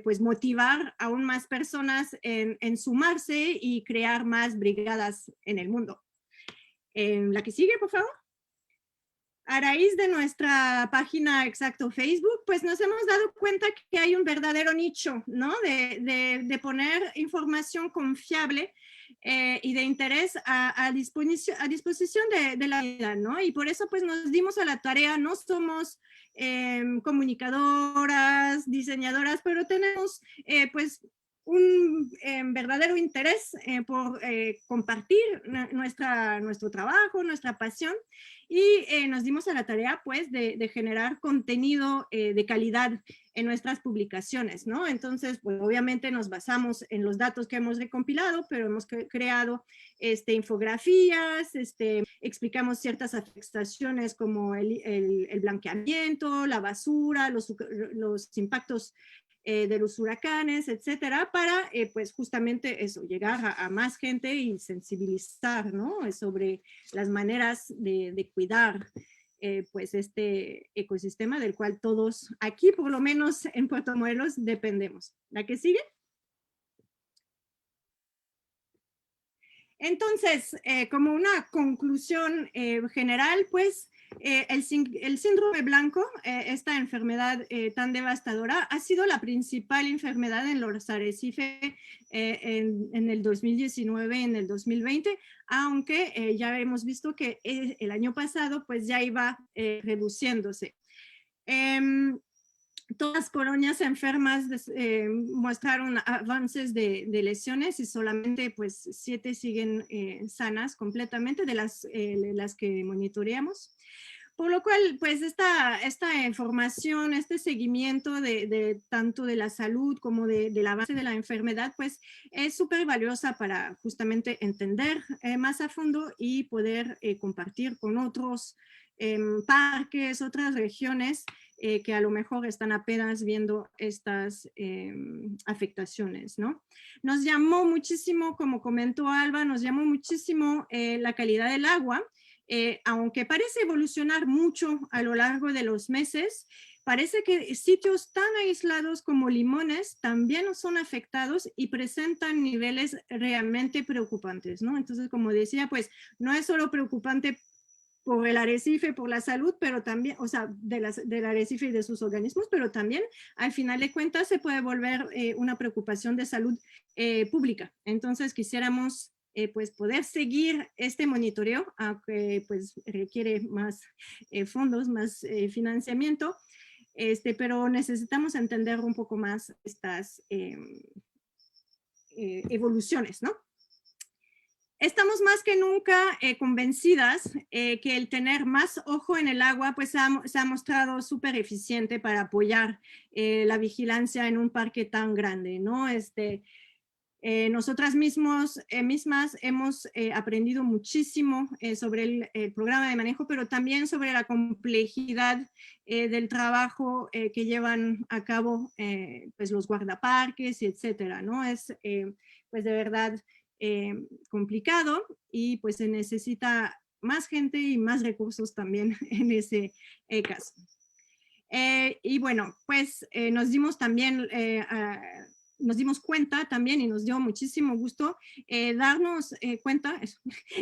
pues motivar aún más personas en sumarse y crear más brigadas en el mundo. La que sigue, por favor. A raíz de nuestra página Exacto Facebook, pues nos hemos dado cuenta que hay un verdadero nicho, ¿no? De poner información confiable y de interés a disposición de la vida, ¿no? Y por eso pues nos dimos a la tarea, no somos comunicadoras, diseñadoras, pero tenemos pues un verdadero interés por compartir nuestro trabajo, nuestra pasión, y nos dimos a la tarea pues de generar contenido de calidad en nuestras publicaciones, ¿no? Entonces, pues obviamente nos basamos en los datos que hemos recompilado, pero hemos creado infografías, explicamos ciertas afectaciones como el blanqueamiento, la basura, los impactos de los huracanes, etcétera, para pues justamente eso, llegar a más gente y sensibilizar, ¿no? Sobre las maneras de cuidar pues este ecosistema del cual todos aquí, por lo menos en Puerto Morelos, dependemos. ¿La que sigue? Entonces, como una conclusión general, pues el síndrome blanco, esta enfermedad tan devastadora, ha sido la principal enfermedad en los arrecifes en el 2019, en el 2020, aunque ya hemos visto que el año pasado pues ya iba reduciéndose. Todas las colonias enfermas mostraron avances de lesiones y solamente pues 7 siguen sanas completamente de las que monitoreamos. Por lo cual, pues esta información, este seguimiento tanto de la salud como del avance de la enfermedad, pues es súper valiosa para justamente entender más a fondo y poder compartir con otros parques, otras regiones que a lo mejor están apenas viendo estas afectaciones, ¿no? Nos llamó muchísimo, como comentó Alba, nos llamó muchísimo la calidad del agua. Aunque parece evolucionar mucho a lo largo de los meses, parece que sitios tan aislados como Limones también son afectados y presentan niveles realmente preocupantes, ¿no? Entonces, como decía, pues no es solo preocupante por el arrecife, por la salud, pero también, o sea, del arrecife y de sus organismos, pero también al final de cuentas se puede volver una preocupación de salud pública. Entonces, quisiéramos pues poder seguir este monitoreo, aunque pues requiere más fondos, más financiamiento, pero necesitamos entender un poco más estas evoluciones, ¿no? Estamos más que nunca convencidas que el tener más ojo en el agua pues se ha mostrado súper eficiente para apoyar la vigilancia en un parque tan grande, ¿no? Nosotras mismas hemos aprendido muchísimo sobre el programa de manejo, pero también sobre la complejidad del trabajo que llevan a cabo pues los guardaparques, etcétera, ¿no? Es pues de verdad complicado y pues se necesita más gente y más recursos también en ese caso. Y bueno, pues nos dimos también nos dimos cuenta también y nos dio muchísimo gusto darnos cuenta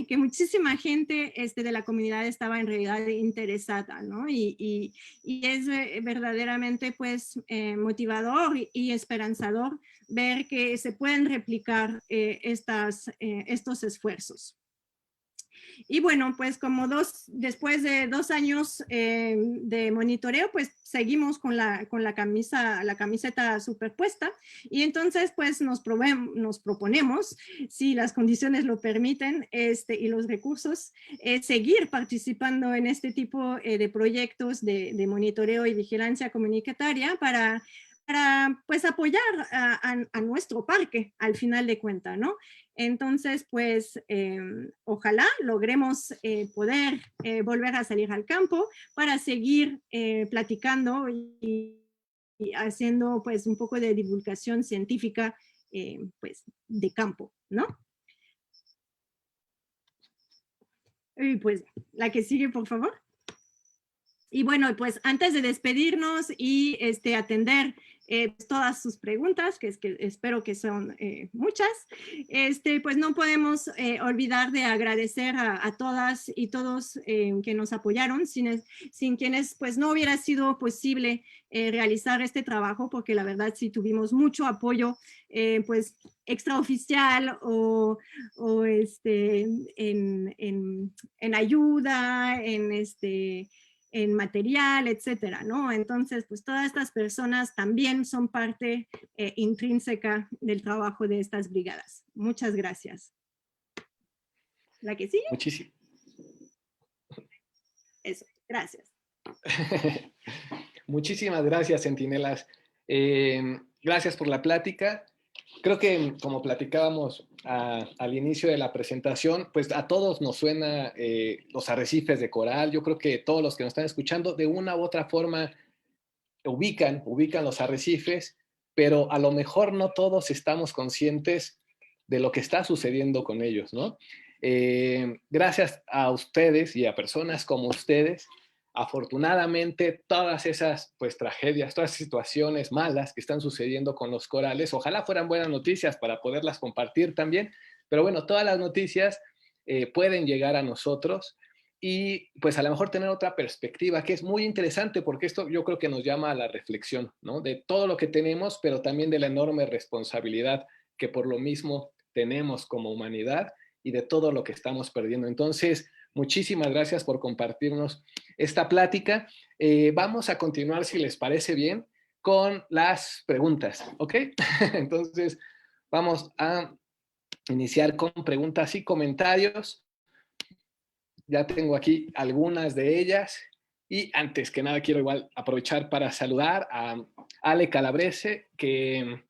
que muchísima gente de la comunidad estaba en realidad interesada, ¿no? Y es verdaderamente pues motivador y esperanzador ver que se pueden replicar estos esfuerzos. Y bueno, pues como después de 2 años de monitoreo, pues seguimos con la camiseta superpuesta y entonces pues nos proponemos, si las condiciones lo permiten y los recursos, seguir participando en este tipo de proyectos de monitoreo y vigilancia comunitaria para pues apoyar a nuestro parque al final de cuentas, ¿no? Entonces, pues, ojalá logremos poder volver a salir al campo para seguir platicando y haciendo, pues, un poco de divulgación científica, pues, de campo, ¿no? Y pues, la que sigue, por favor. Y bueno, pues antes de despedirnos y atender todas sus preguntas, que espero que son muchas, pues no podemos olvidar de agradecer a todas y todos que nos apoyaron, sin quienes pues no hubiera sido posible realizar este trabajo, porque la verdad sí tuvimos mucho apoyo pues extraoficial o en ayuda, en material, etcétera, ¿no? Entonces, pues todas estas personas también son parte intrínseca del trabajo de estas brigadas. Muchas gracias. ¿La que sigue? Muchísimo. Eso, gracias. Muchísimas gracias, centinelas. Gracias por la plática. Creo que como platicábamos al inicio de la presentación, pues a todos nos suena los arrecifes de coral. Yo creo que todos los que nos están escuchando de una u otra forma ubican los arrecifes, pero a lo mejor no todos estamos conscientes de lo que está sucediendo con ellos, ¿no? Gracias a ustedes y a personas como ustedes, afortunadamente todas esas pues tragedias, todas esas situaciones malas que están sucediendo con los corales, ojalá fueran buenas noticias para poderlas compartir también, pero bueno, todas las noticias pueden llegar a nosotros y pues a lo mejor tener otra perspectiva que es muy interesante, porque esto yo creo que nos llama a la reflexión, ¿no? De todo lo que tenemos, pero también de la enorme responsabilidad que por lo mismo tenemos como humanidad y de todo lo que estamos perdiendo. Entonces, muchísimas gracias por compartirnos esta plática. Vamos a continuar, si les parece bien, con las preguntas, ¿ok? Entonces, vamos a iniciar con preguntas y comentarios. Ya tengo aquí algunas de ellas. Y antes que nada, quiero igual aprovechar para saludar a Ale Calabrese, que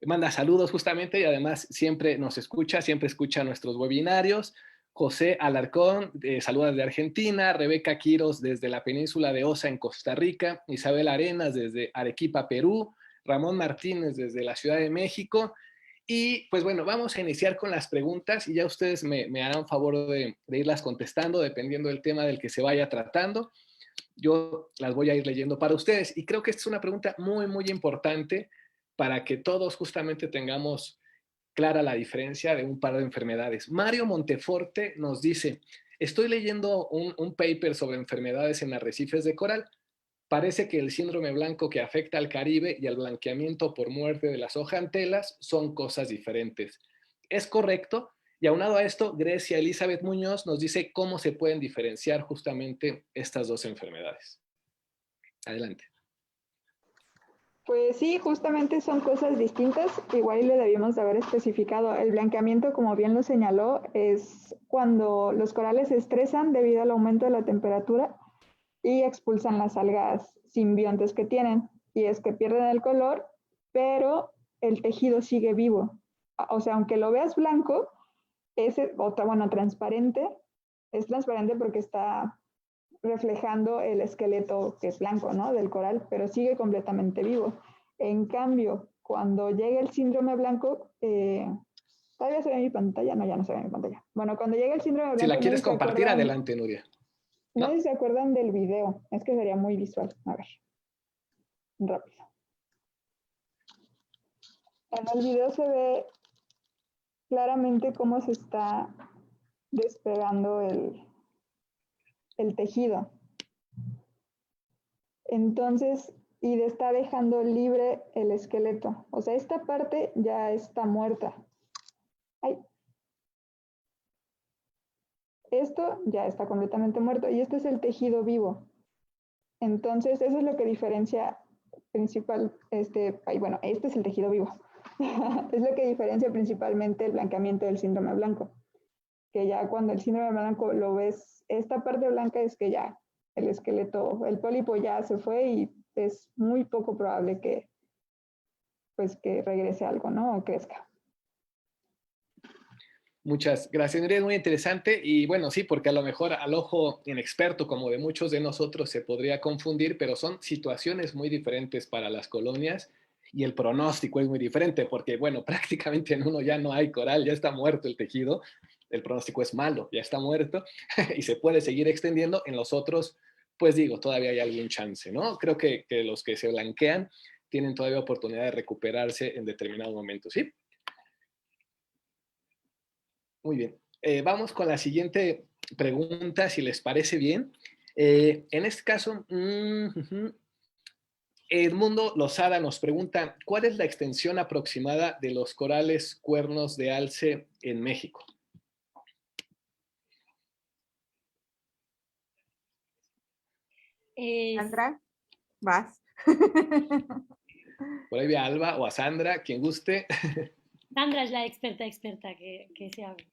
manda saludos justamente y además siempre nos escucha, siempre escucha nuestros webinarios. José Alarcón, saluda desde Argentina. Rebeca Quiros desde la península de Osa en Costa Rica. Isabel Arenas desde Arequipa, Perú. Ramón Martínez desde la Ciudad de México. Y pues bueno, vamos a iniciar con las preguntas y ya ustedes me harán favor de irlas contestando dependiendo del tema del que se vaya tratando. Yo las voy a ir leyendo para ustedes y creo que esta es una pregunta muy, muy importante para que todos justamente tengamos clara la diferencia de un par de enfermedades. Mario Monteforte nos dice, estoy leyendo un paper sobre enfermedades en arrecifes de coral. Parece que el síndrome blanco que afecta al Caribe y el blanqueamiento por muerte de las hojantelas son cosas diferentes. ¿Es correcto? Y aunado a esto, Grecia Elizabeth Muñoz nos dice cómo se pueden diferenciar justamente estas dos enfermedades. Adelante. Pues sí, justamente son cosas distintas. Igual le debíamos de haber especificado. El blanqueamiento, como bien lo señaló, es cuando los corales se estresan debido al aumento de la temperatura y expulsan las algas simbiontes que tienen. Y es que pierden el color, pero el tejido sigue vivo. O sea, aunque lo veas blanco, transparente, es transparente porque está reflejando el esqueleto que es blanco, ¿no? Del coral, pero sigue completamente vivo. En cambio, cuando llega el síndrome blanco, ¿todavía se ve mi pantalla? No, ya no se ve mi pantalla. Bueno, cuando llega el síndrome blanco... Si la quieres compartir, adelante, Nuria. No sé si se acuerdan del video, es que sería muy visual. A ver, rápido. En el video se ve claramente cómo se está despegando el tejido. Entonces, y está dejando libre el esqueleto. O sea, esta parte ya está muerta. Ay. Esto ya está completamente muerto y este es el tejido vivo. Entonces, eso es lo que diferencia principal, este es el tejido vivo. Es lo que diferencia principalmente el blanqueamiento del síndrome blanco. Que ya cuando el síndrome blanco lo ves, esta parte blanca es que ya el esqueleto, el pólipo ya se fue y es muy poco probable que, pues, que regrese algo, ¿no? O crezca. Muchas gracias, Nuria, es muy interesante y bueno, sí, porque a lo mejor al ojo inexperto como de muchos de nosotros se podría confundir, pero son situaciones muy diferentes para las colonias y el pronóstico es muy diferente porque bueno, prácticamente en uno ya no hay coral, ya está muerto el tejido, el pronóstico es malo, ya está muerto y se puede seguir extendiendo, en los otros, pues digo, todavía hay algún chance, ¿no? Creo que los que se blanquean tienen todavía oportunidad de recuperarse en determinado momento, ¿sí? Muy bien. Vamos con la siguiente pregunta, si les parece bien. En este caso, Edmundo Lozada nos pregunta, ¿cuál es la extensión aproximada de los corales cuernos de alce en México? Sandra, vas. Por ahí ve a Alba o a Sandra, quien guste. Sandra es la experta que se habla.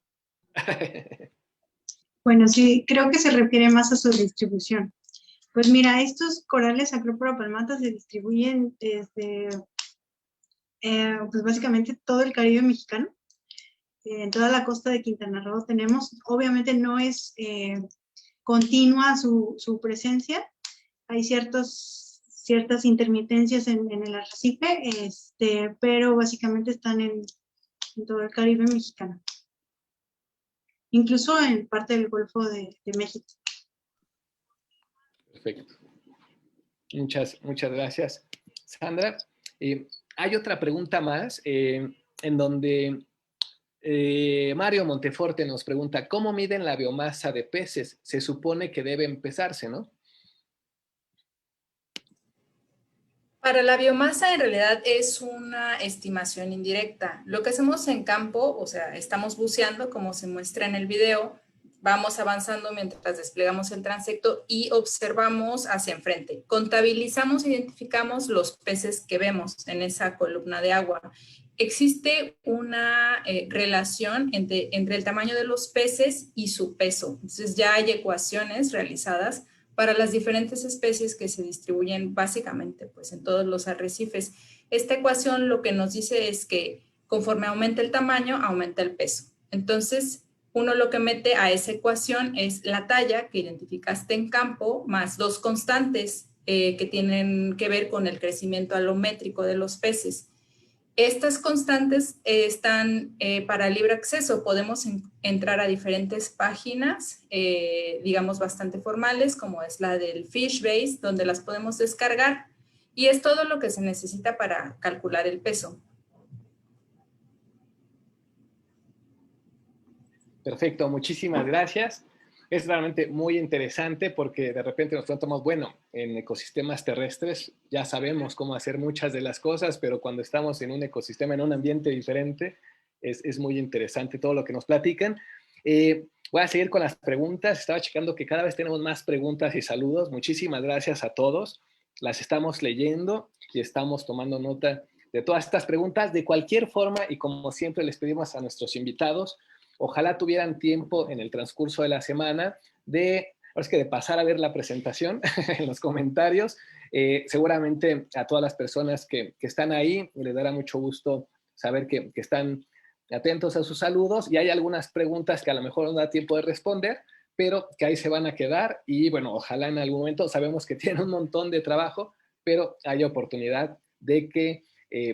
Bueno, sí, creo que se refiere más a su distribución. Pues mira, estos corales Acropora palmata se distribuyen desde, pues básicamente todo el Caribe mexicano. En toda la costa de Quintana Roo tenemos, obviamente no es continua su presencia, hay ciertas intermitencias en el arrecife, pero básicamente están en todo el Caribe mexicano. Incluso en parte del Golfo de México. Perfecto. Muchas gracias, Sandra. Hay otra pregunta más en donde Mario Monteforte nos pregunta, ¿cómo miden la biomasa de peces? Se supone que debe empezarse, ¿no? Para la biomasa en realidad es una estimación indirecta. Lo que hacemos en campo, o sea, estamos buceando como se muestra en el video, vamos avanzando mientras desplegamos el transecto y observamos hacia enfrente. Contabilizamos, identificamos los peces que vemos en esa columna de agua. Existe una relación entre el tamaño de los peces y su peso. Entonces ya hay ecuaciones realizadas para las diferentes especies que se distribuyen básicamente pues, en todos los arrecifes. Esta ecuación lo que nos dice es que conforme aumenta el tamaño, aumenta el peso. Entonces, uno lo que mete a esa ecuación es la talla que identificaste en campo, más dos constantes que tienen que ver con el crecimiento alométrico de los peces. Estas constantes están para libre acceso. Podemos entrar a diferentes páginas, digamos bastante formales, como es la del Fisbase, donde las podemos descargar. Y es todo lo que se necesita para calcular el peso. Perfecto, muchísimas gracias. Es realmente muy interesante porque de repente nos preguntamos, bueno, en ecosistemas terrestres ya sabemos cómo hacer muchas de las cosas, pero cuando estamos en un ecosistema, en un ambiente diferente, es muy interesante todo lo que nos platican. Voy a seguir con las preguntas. Estaba checando que cada vez tenemos más preguntas y saludos. Muchísimas gracias a todos. Las estamos leyendo y estamos tomando nota de todas estas preguntas. De cualquier forma, y como siempre les pedimos a nuestros invitados, ojalá tuvieran tiempo en el transcurso de la semana de pasar a ver la presentación en los comentarios. Seguramente a todas las personas que están ahí les dará mucho gusto saber que están atentos a sus saludos y hay algunas preguntas que a lo mejor no da tiempo de responder, pero que ahí se van a quedar y bueno, ojalá en algún momento, sabemos que tienen un montón de trabajo, pero hay oportunidad de que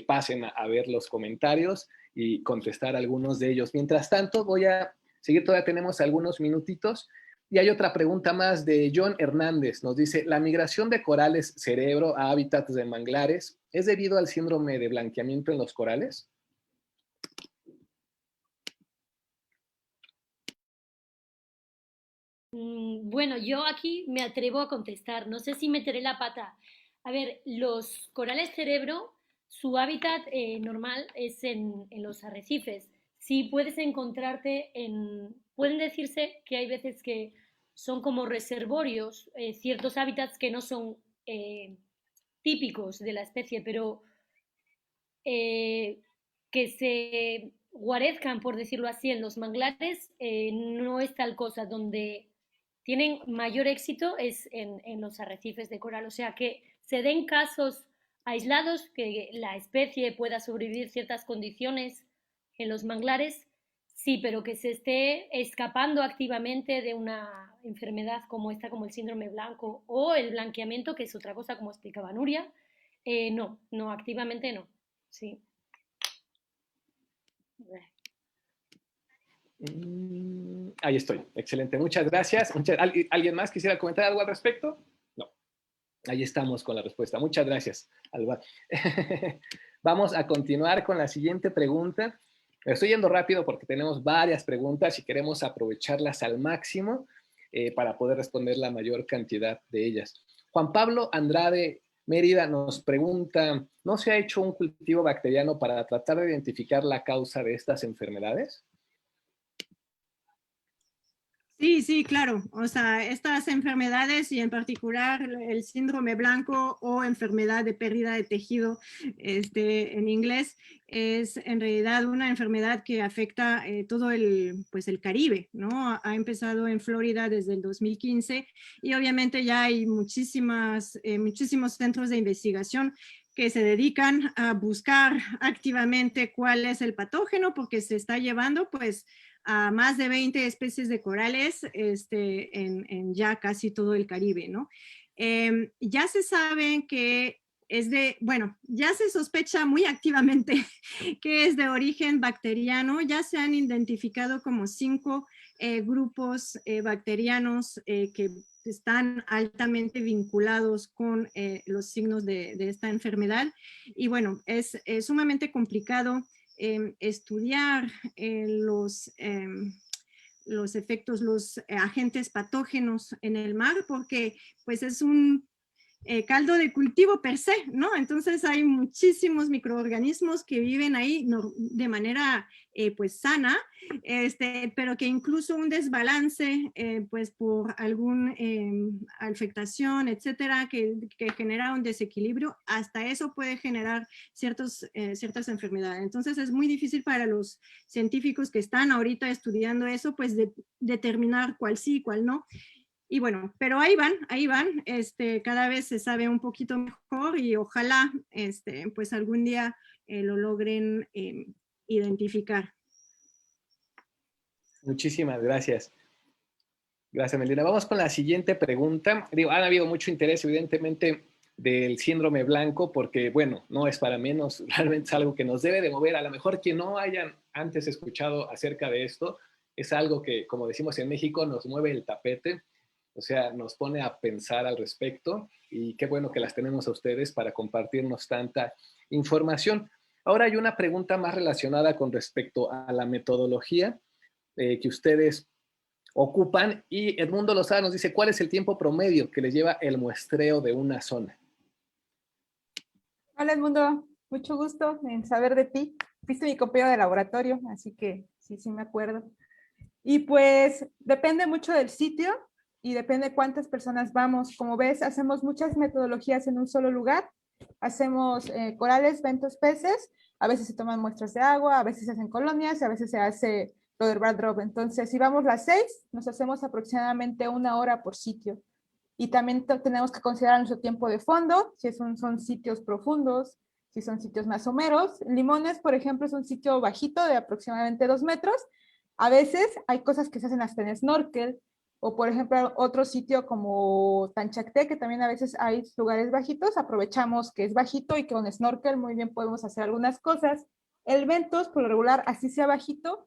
pasen a ver los comentarios y contestar algunos de ellos. Mientras tanto, voy a seguir, todavía tenemos algunos minutitos. Y hay otra pregunta más de John Hernández. Nos dice, ¿la migración de corales cerebro a hábitats de manglares es debido al síndrome de blanqueamiento en los corales? Bueno, yo aquí me atrevo a contestar, no sé si meteré la pata. A ver, los corales cerebro, su hábitat normal es en los arrecifes. Sí puedes encontrarte pueden decirse que hay veces que son como reservorios, ciertos hábitats que no son típicos de la especie, pero que se guarezcan, por decirlo así, en los manglares, no es tal cosa. Donde tienen mayor éxito es en los arrecifes de coral. O sea, que se den casos aislados, que la especie pueda sobrevivir ciertas condiciones en los manglares, sí, pero que se esté escapando activamente de una enfermedad como esta, como el síndrome blanco o el blanqueamiento, que es otra cosa, como explicaba Nuria, no, no, activamente no. Sí. Ahí estoy. Excelente. Muchas gracias. ¿Alguien más quisiera comentar algo al respecto? No. Ahí estamos con la respuesta. Muchas gracias, Alba. Vamos a continuar con la siguiente pregunta. Estoy yendo rápido porque tenemos varias preguntas y queremos aprovecharlas al máximo para poder responder la mayor cantidad de ellas. Juan Pablo Andrade Mérida nos pregunta, ¿no se ha hecho un cultivo bacteriano para tratar de identificar la causa de estas enfermedades? Sí, sí, claro. O sea, estas enfermedades y en particular el síndrome blanco o enfermedad de pérdida de tejido en inglés es en realidad una enfermedad que afecta todo el Caribe, ¿no? Ha empezado en Florida desde el 2015 y obviamente ya hay muchísimos centros de investigación que se dedican a buscar activamente cuál es el patógeno, porque se está llevando pues a más de 20 especies de corales en ya casi todo el Caribe, ¿no? Ya se sabe que ya se sospecha muy activamente que es de origen bacteriano. Ya se han identificado como 5 grupos bacterianos que están altamente vinculados con los signos de esta enfermedad. Y bueno, es sumamente complicado estudiar los efectos, los agentes patógenos en el mar, porque pues es un caldo de cultivo per se, ¿no? Entonces hay muchísimos microorganismos que viven ahí de manera pues sana, pero que incluso un desbalance pues por alguna afectación, etcétera, que genera un desequilibrio, hasta eso puede generar ciertas enfermedades. Entonces es muy difícil para los científicos que están ahorita estudiando eso, pues determinar cuál sí y cuál no. Y bueno, pero ahí van, cada vez se sabe un poquito mejor y ojalá pues algún día lo logren identificar. Muchísimas gracias. Gracias, Melina. Vamos con la siguiente pregunta. Han habido mucho interés, evidentemente, del síndrome blanco, porque, bueno, no es para menos, realmente es algo que nos debe de mover. A lo mejor quien no hayan antes escuchado acerca de esto, es algo que, como decimos en México, nos mueve el tapete. O sea, nos pone a pensar al respecto y qué bueno que las tenemos a ustedes para compartirnos tanta información. Ahora hay una pregunta más relacionada con respecto a la metodología que ustedes ocupan y Edmundo Lozada nos dice, ¿cuál es el tiempo promedio que les lleva el muestreo de una zona? Hola Edmundo, mucho gusto en saber de ti. Fuiste mi compañero de laboratorio, así que sí me acuerdo. Y pues depende mucho del sitio y depende cuántas personas vamos. Como ves, hacemos muchas metodologías en un solo lugar. Hacemos corales, bentos, peces. A veces se toman muestras de agua, a veces se hacen colonias y a veces se hace lo del bar drop. Entonces, si vamos las 6, nos hacemos aproximadamente 1 hora por sitio. Y también tenemos que considerar nuestro tiempo de fondo, si son sitios profundos, si son sitios más someros. Limones, por ejemplo, es un sitio bajito de aproximadamente 2 metros. A veces hay cosas que se hacen hasta en snorkel, o por ejemplo otro sitio como Tanchacté, que también a veces hay lugares bajitos, aprovechamos que es bajito y que con snorkel muy bien podemos hacer algunas cosas. El ventos, por lo regular, así sea bajito,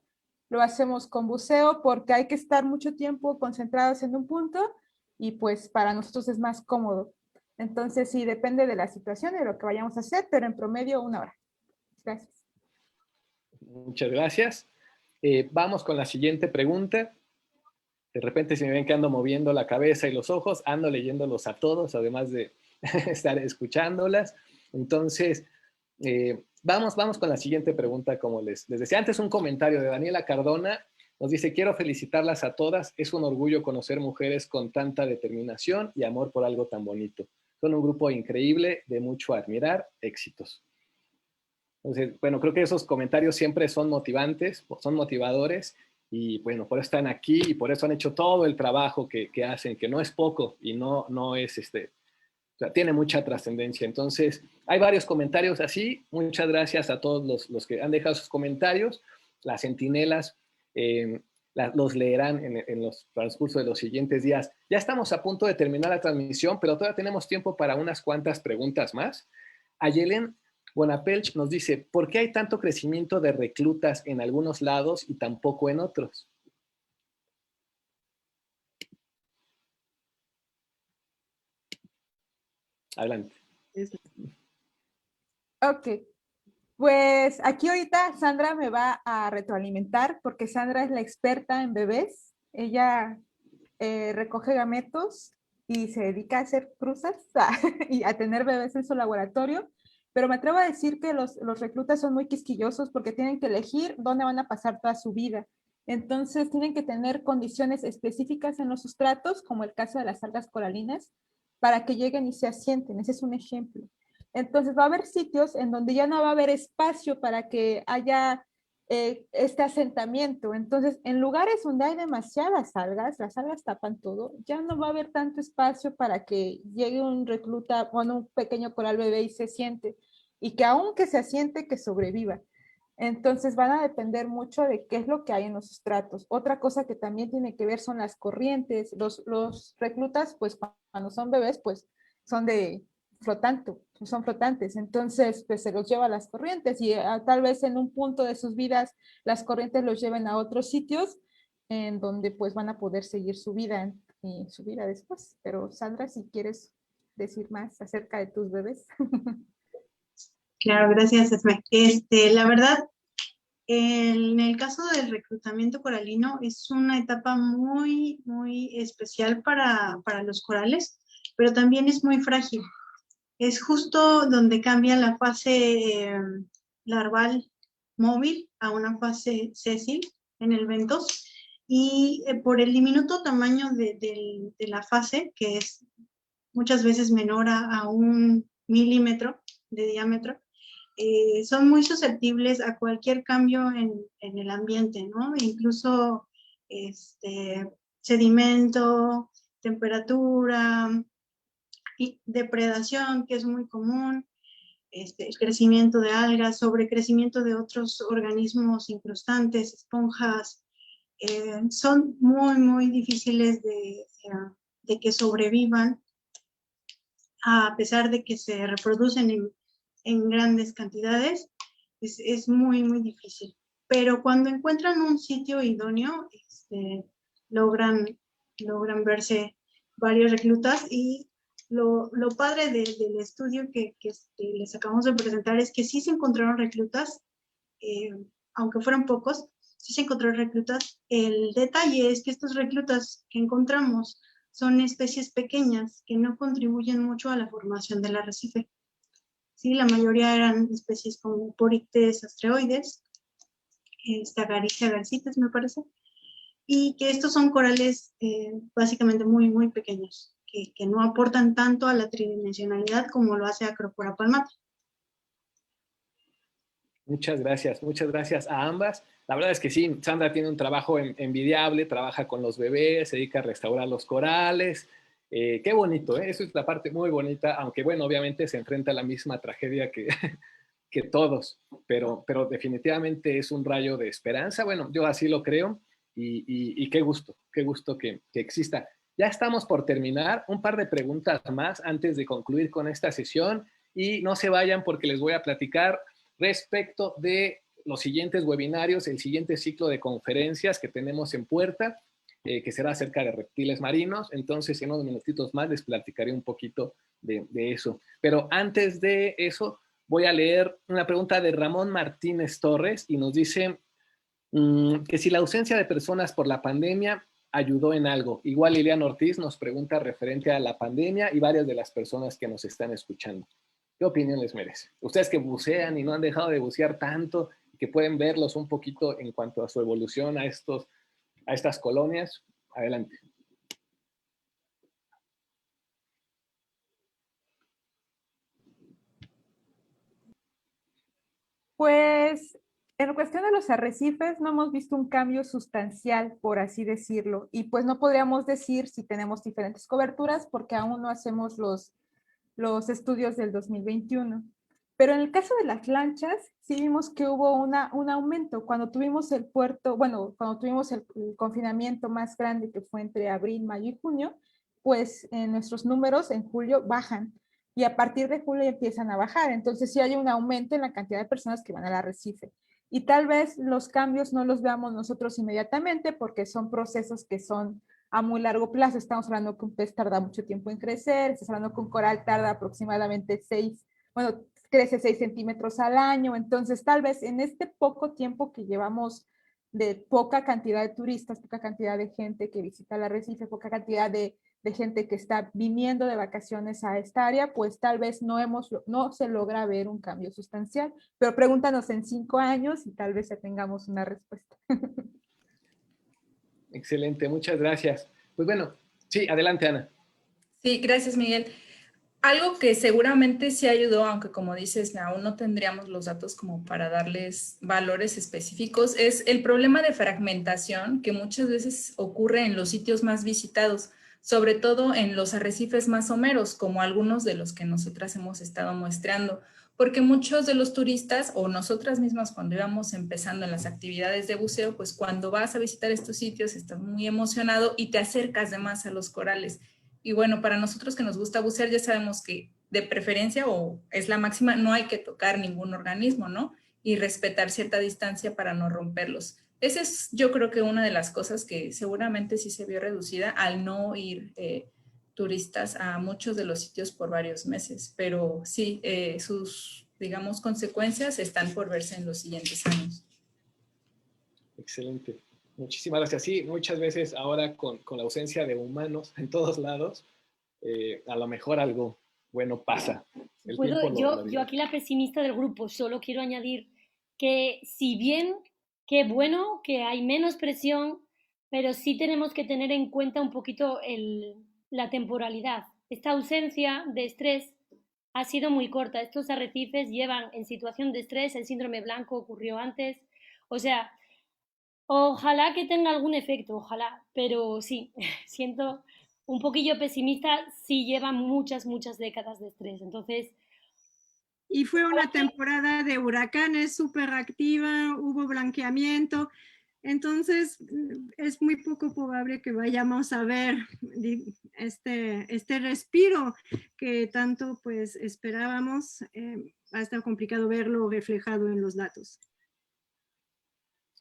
lo hacemos con buceo porque hay que estar mucho tiempo concentrados en un punto y pues para nosotros es más cómodo. Entonces sí, depende de la situación y de lo que vayamos a hacer, pero en promedio 1 hora. Gracias. Muchas gracias. Vamos con la siguiente pregunta. De repente si me ven que ando moviendo la cabeza y los ojos, ando leyéndolos a todos, además de estar escuchándolas. Entonces, vamos con la siguiente pregunta, como les decía. Antes un comentario de Daniela Cardona, nos dice, quiero felicitarlas a todas, es un orgullo conocer mujeres con tanta determinación y amor por algo tan bonito. Son un grupo increíble, de mucho admirar, éxitos. Entonces, bueno, creo que esos comentarios siempre son motivantes, son motivadores, y bueno, por eso están aquí y por eso han hecho todo el trabajo que hacen, que no es poco y no es o sea, tiene mucha trascendencia. Entonces, hay varios comentarios así. Muchas gracias a todos los que han dejado sus comentarios. Las centinelas los leerán en los transcurso de los siguientes días. Ya estamos a punto de terminar la transmisión, pero todavía tenemos tiempo para unas cuantas preguntas más. Ayelen Bonapelch nos dice, ¿por qué hay tanto crecimiento de reclutas en algunos lados y tampoco en otros? Adelante. Ok, pues aquí ahorita Sandra me va a retroalimentar porque Sandra es la experta en bebés. Ella recoge gametos y se dedica a hacer cruzas y a tener bebés en su laboratorio. Pero me atrevo a decir que los reclutas son muy quisquillosos porque tienen que elegir dónde van a pasar toda su vida. Entonces tienen que tener condiciones específicas en los sustratos, como el caso de las algas coralinas, para que lleguen y se asienten. Ese es un ejemplo. Entonces va a haber sitios en donde ya no va a haber espacio para que haya este asentamiento. Entonces, en lugares donde hay demasiadas algas, las algas tapan todo, ya no va a haber tanto espacio para que llegue un recluta o un pequeño coral bebé y se siente. Y que aunque se asiente, que sobreviva. Entonces van a depender mucho de qué es lo que hay en los sustratos. Otra cosa que también tiene que ver son las corrientes. Los reclutas, pues cuando son bebés, pues son son flotantes. Entonces, pues se los lleva a las corrientes y tal vez en un punto de sus vidas las corrientes los lleven a otros sitios en donde pues van a poder seguir su vida y su vida después. Pero Sandra, si quieres decir más acerca de tus bebés. Claro, gracias, Esme. La verdad, en el caso del reclutamiento coralino es una etapa muy, muy especial para los corales, pero también es muy frágil. Es justo donde cambia la fase larval móvil a una fase sésil en el bentos, y por el diminuto tamaño de la fase, que es muchas veces menor a 1 milímetro de diámetro, son muy susceptibles a cualquier cambio en el ambiente, ¿no? Incluso sedimento, temperatura, y depredación, que es muy común, el crecimiento de algas, sobrecrecimiento de otros organismos incrustantes, esponjas, son muy, muy difíciles de que sobrevivan, a pesar de que se reproducen en grandes cantidades. Es muy, muy difícil. Pero cuando encuentran un sitio idóneo, logran verse varios reclutas. Y lo padre del estudio que les acabamos de presentar es que sí se encontraron reclutas, aunque fueron pocos, sí se encontraron reclutas. El detalle es que estos reclutas que encontramos son especies pequeñas que no contribuyen mucho a la formación del arrecife. Sí, la mayoría eran especies como Porictes astreoides, Agaricia garcites, me parece, y que estos son corales básicamente muy, muy pequeños, que no aportan tanto a la tridimensionalidad como lo hace Acropora palmata. Muchas gracias a ambas. La verdad es que sí, Sandra tiene un trabajo envidiable, trabaja con los bebés, se dedica a restaurar los corales. Qué bonito, ¿eh? Eso es la parte muy bonita, aunque bueno, obviamente se enfrenta a la misma tragedia que todos, pero definitivamente es un rayo de esperanza. Bueno, yo así lo creo, y qué gusto que exista. Ya estamos por terminar, un par de preguntas más antes de concluir con esta sesión, y no se vayan porque les voy a platicar respecto de los siguientes webinarios, el siguiente ciclo de conferencias que tenemos en puerta, que será acerca de reptiles marinos. Entonces, en unos minutitos más les platicaré un poquito de eso. Pero antes de eso, voy a leer una pregunta de Ramón Martínez Torres, y nos dice que si la ausencia de personas por la pandemia ayudó en algo. Igual Liliana Ortiz nos pregunta referente a la pandemia y varias de las personas que nos están escuchando. ¿Qué opinión les merece? Ustedes que bucean y no han dejado de bucear tanto, que pueden verlos un poquito en cuanto a su evolución a estas colonias, adelante. Pues en cuestión de los arrecifes no hemos visto un cambio sustancial, por así decirlo, y pues no podríamos decir si tenemos diferentes coberturas porque aún no hacemos los estudios del 2021. Pero en el caso de las lanchas, sí vimos que hubo un aumento. Cuando tuvimos el puerto, bueno, cuando tuvimos el confinamiento más grande, que fue entre abril, mayo y junio, pues nuestros números en julio bajan. Y a partir de julio empiezan a bajar. Entonces sí hay un aumento en la cantidad de personas que van al arrecife. Y tal vez los cambios no los veamos nosotros inmediatamente porque son procesos que son a muy largo plazo. Estamos hablando que un pez tarda mucho tiempo en crecer, estamos hablando que un coral tarda aproximadamente crece 6 centímetros al año. Entonces, tal vez en este poco tiempo que llevamos de poca cantidad de turistas, poca cantidad de gente que visita el arrecife, poca cantidad de gente que está viniendo de vacaciones a esta área, pues tal vez no se logra ver un cambio sustancial. Pero pregúntanos en 5 años y tal vez ya tengamos una respuesta. Excelente, muchas gracias. Pues bueno, sí, adelante, Ana. Sí, gracias, Miguel. Algo que seguramente sí ayudó, aunque como dices, aún no tendríamos los datos como para darles valores específicos, es el problema de fragmentación que muchas veces ocurre en los sitios más visitados, sobre todo en los arrecifes más someros, como algunos de los que nosotras hemos estado muestreando, porque muchos de los turistas o nosotras mismas cuando íbamos empezando en las actividades de buceo, pues cuando vas a visitar estos sitios estás muy emocionado y te acercas de más a los corales. Y bueno, para nosotros que nos gusta bucear ya sabemos que de preferencia o es la máxima, no hay que tocar ningún organismo, ¿no? Y respetar cierta distancia para no romperlos. Esa es, yo creo que una de las cosas que seguramente sí se vio reducida al no ir turistas a muchos de los sitios por varios meses. Pero sí, sus, digamos, consecuencias están por verse en los siguientes años. Excelente. Muchísimas gracias. Sí, muchas veces ahora con la ausencia de humanos en todos lados, a lo mejor algo bueno pasa. Yo aquí la pesimista del grupo, solo quiero añadir que si bien, qué bueno que hay menos presión, pero sí tenemos que tener en cuenta un poquito la temporalidad. Esta ausencia de estrés ha sido muy corta. Estos arrecifes llevan en situación de estrés, el síndrome blanco ocurrió antes, o sea, ojalá que tenga algún efecto, ojalá, pero sí, siento un poquillo pesimista si lleva muchas décadas de estrés. Entonces... Y fue una temporada de huracanes súper activa, hubo blanqueamiento, entonces es muy poco probable que vayamos a ver este respiro que tanto pues esperábamos. Va a estar complicado verlo reflejado en los datos.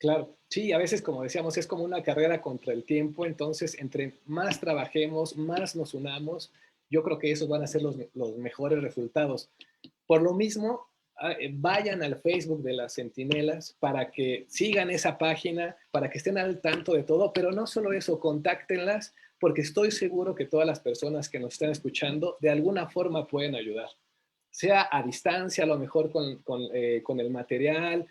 Claro, sí, a veces, como decíamos, es como una carrera contra el tiempo, entonces entre más trabajemos, más nos unamos, yo creo que esos van a ser los mejores resultados. Por lo mismo, vayan al Facebook de las Centinelas para que sigan esa página, para que estén al tanto de todo, pero no solo eso, contáctenlas, porque estoy seguro que todas las personas que nos están escuchando de alguna forma pueden ayudar, sea a distancia, a lo mejor con el material,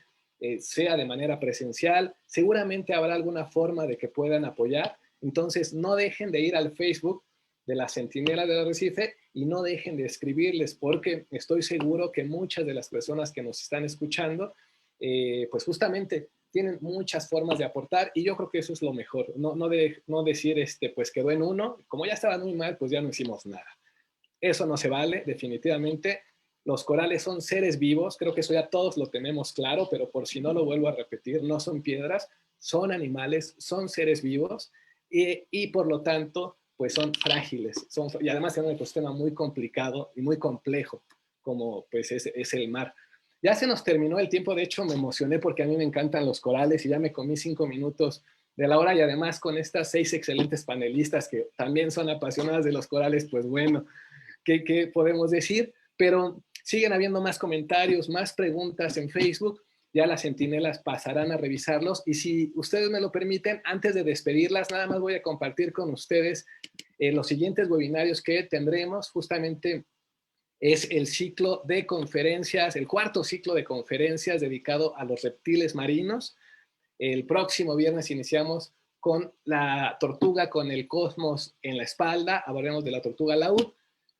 sea de manera presencial, seguramente habrá alguna forma de que puedan apoyar. Entonces no dejen de ir al Facebook de la Centinela del Arrecife y no dejen de escribirles, porque estoy seguro que muchas de las personas que nos están escuchando, pues justamente tienen muchas formas de aportar y yo creo que eso es lo mejor, no decir, pues quedó en uno, como ya estaba muy mal, pues ya no hicimos nada. Eso no se vale, definitivamente. Los corales son seres vivos, creo que eso ya todos lo tenemos claro, pero por si no lo vuelvo a repetir, no son piedras, son animales, son seres vivos y por lo tanto, pues son frágiles. Y además tienen un ecosistema muy complicado y muy complejo, como pues es el mar. Ya se nos terminó el tiempo, de hecho me emocioné porque a mí me encantan los corales y ya me comí 5 minutos de la hora y además con estas 6 excelentes panelistas que también son apasionadas de los corales, pues bueno, ¿qué podemos decir? Pero siguen habiendo más comentarios, más preguntas en Facebook ya las centinelas pasarán a revisarlos. Y si ustedes me lo permiten, antes de despedirlas, nada más voy a compartir con ustedes los siguientes webinarios que tendremos. Justamente es el ciclo de conferencias, el cuarto ciclo de conferencias dedicado a los reptiles marinos. El próximo viernes iniciamos con la tortuga con el cosmos en la espalda. Hablaremos de la tortuga laúd.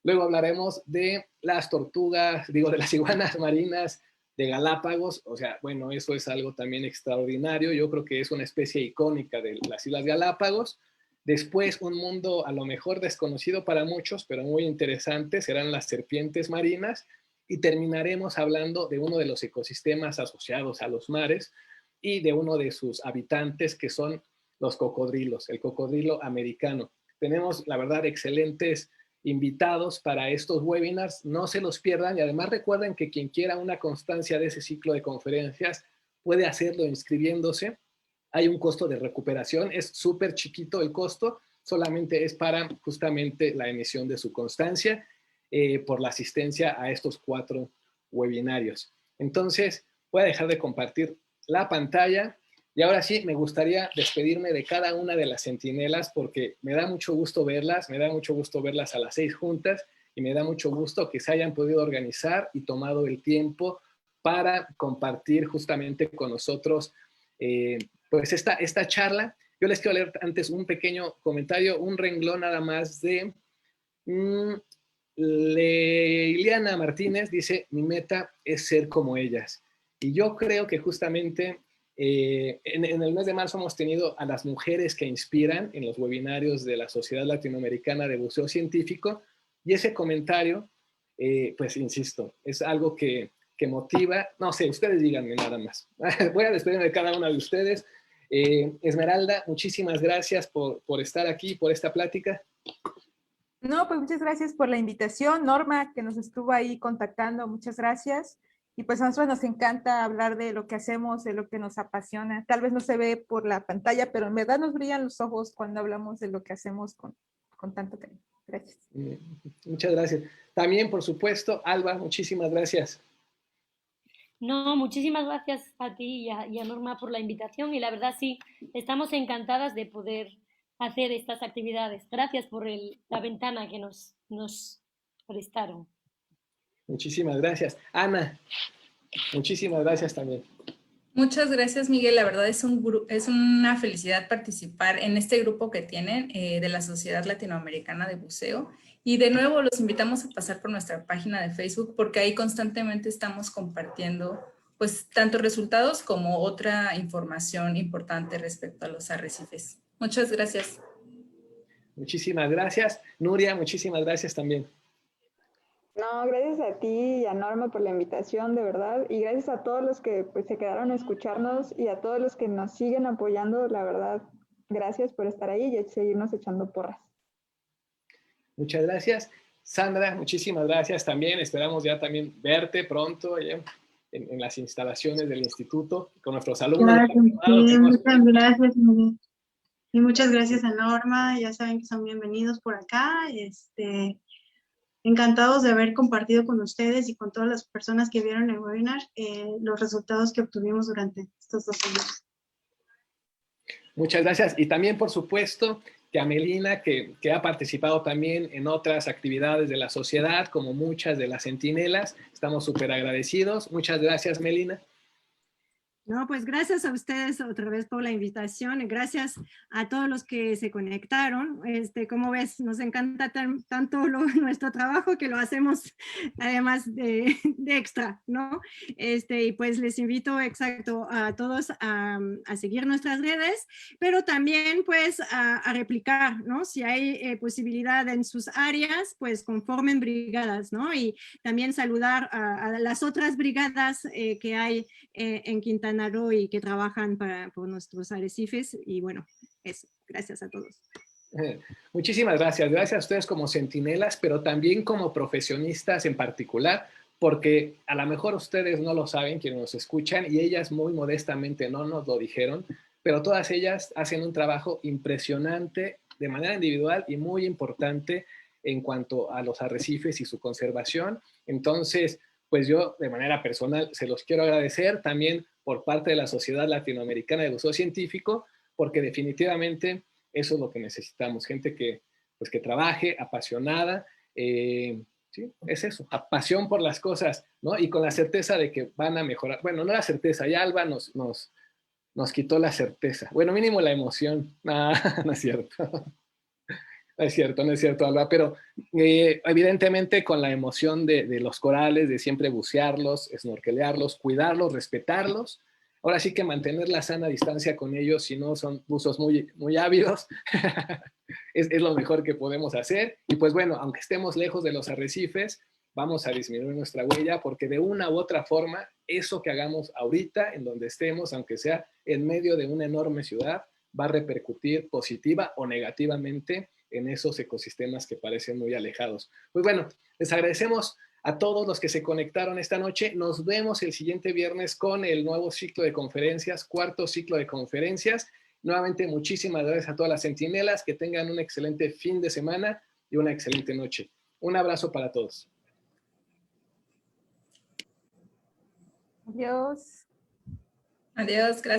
Luego hablaremos de las tortugas, de las iguanas marinas de Galápagos. O sea, bueno, eso es algo también extraordinario. Yo creo que es una especie icónica de las Islas Galápagos. Después, un mundo a lo mejor desconocido para muchos, pero muy interesante, serán las serpientes marinas. Y terminaremos hablando de uno de los ecosistemas asociados a los mares y de uno de sus habitantes, que son los cocodrilos, el cocodrilo americano. Tenemos, la verdad, excelentes invitados para estos webinars. No se los pierdan, y además recuerden que quien quiera una constancia de ese ciclo de conferencias puede hacerlo inscribiéndose. Hay un costo de recuperación, es súper chiquito el costo, solamente es para justamente la emisión de su constancia por la asistencia a estos 4 webinarios. Entonces, voy a dejar de compartir la pantalla y ahora sí me gustaría despedirme de cada una de las centinelas, porque me da mucho gusto verlas, a las 6 juntas, y me da mucho gusto que se hayan podido organizar y tomado el tiempo para compartir justamente con nosotros pues esta charla. Yo les quiero leer antes un pequeño comentario, un renglón nada más de Leiliana Martínez. Dice: mi meta es ser como ellas. Y yo creo que justamente en el mes de marzo hemos tenido a las mujeres que inspiran en los webinarios de la Sociedad Latinoamericana de Buceo Científico, y ese comentario, pues insisto, es algo que motiva. No sé, ustedes díganme nada más. Voy a despedirme de cada una de ustedes. Esmeralda, muchísimas gracias por estar aquí, por esta plática. No, pues muchas gracias por la invitación. Norma, que nos estuvo ahí contactando, muchas gracias. Y pues a nosotros nos encanta hablar de lo que hacemos, de lo que nos apasiona. Tal vez no se ve por la pantalla, pero en verdad nos brillan los ojos cuando hablamos de lo que hacemos con tanto cariño. Gracias. Muchas gracias. También, por supuesto, Alba, muchísimas gracias. No, muchísimas gracias a ti y a Norma por la invitación, y la verdad sí, estamos encantadas de poder hacer estas actividades. Gracias por la ventana que nos prestaron. Muchísimas gracias. Ana, muchísimas gracias también. Muchas gracias, Miguel. La verdad es una felicidad participar en este grupo que tienen de la Sociedad Latinoamericana de Buceo. Y de nuevo los invitamos a pasar por nuestra página de Facebook, porque ahí constantemente estamos compartiendo pues tanto resultados como otra información importante respecto a los arrecifes. Muchas gracias. Muchísimas gracias. Nuria, muchísimas gracias también. No, gracias a ti y a Norma por la invitación, de verdad, y gracias a todos los que pues, se quedaron a escucharnos y a todos los que nos siguen apoyando, la verdad, gracias por estar ahí y seguirnos echando porras. Muchas gracias. Sandra, muchísimas gracias también. Esperamos ya también verte pronto en las instalaciones del instituto con nuestros alumnos. Muchas gracias, Miguel. Y muchas gracias a Norma, ya saben que son bienvenidos por acá. Encantados de haber compartido con ustedes y con todas las personas que vieron el webinar los resultados que obtuvimos durante estos 2 años. Muchas gracias. Y también, por supuesto, que a Melina, que ha participado también en otras actividades de la sociedad, como muchas de las centinelas. Estamos súper agradecidos. Muchas gracias, Melina. No, pues gracias a ustedes otra vez por la invitación, y gracias a todos los que se conectaron. Como ves, nos encanta tanto nuestro trabajo que lo hacemos además de extra, ¿no? Y pues les invito, exacto, a todos a seguir nuestras redes, pero también pues a replicar, ¿no? Si hay posibilidad en sus áreas, pues conformen brigadas, ¿no? Y también saludar a las otras brigadas que hay en Quintana Roo y que trabajan por nuestros arrecifes. Y bueno, eso. Gracias a todos. Muchísimas gracias. Gracias a ustedes como centinelas, pero también como profesionistas en particular, porque a lo mejor ustedes no lo saben, quienes nos escuchan, y ellas muy modestamente no nos lo dijeron, pero todas ellas hacen un trabajo impresionante de manera individual y muy importante en cuanto a los arrecifes y su conservación. Entonces, pues yo de manera personal se los quiero agradecer también por parte de la Sociedad Latinoamericana de Buceo Científico, porque definitivamente eso es lo que necesitamos, gente que, pues, que trabaje, apasionada, sí, es eso, pasión por las cosas, ¿no? Y con la certeza de que van a mejorar. Bueno, no la certeza, ya Alba nos quitó la certeza. Bueno, mínimo la emoción. No, no es cierto. No es cierto, no es cierto, Alba, pero evidentemente con la emoción de los corales, de siempre bucearlos, snorkelearlos, cuidarlos, respetarlos. Ahora sí que mantener la sana distancia con ellos, si no son buzos muy, muy ávidos, es lo mejor que podemos hacer. Y pues bueno, aunque estemos lejos de los arrecifes, vamos a disminuir nuestra huella, porque de una u otra forma, eso que hagamos ahorita, en donde estemos, aunque sea en medio de una enorme ciudad, va a repercutir positiva o negativamente en esos ecosistemas que parecen muy alejados. Pues bueno, les agradecemos a todos los que se conectaron esta noche. Nos vemos el siguiente viernes con el nuevo ciclo de conferencias, cuarto ciclo de conferencias. Nuevamente, muchísimas gracias a todas las centinelas. Que tengan un excelente fin de semana y una excelente noche. Un abrazo para todos. Adiós. Adiós, gracias.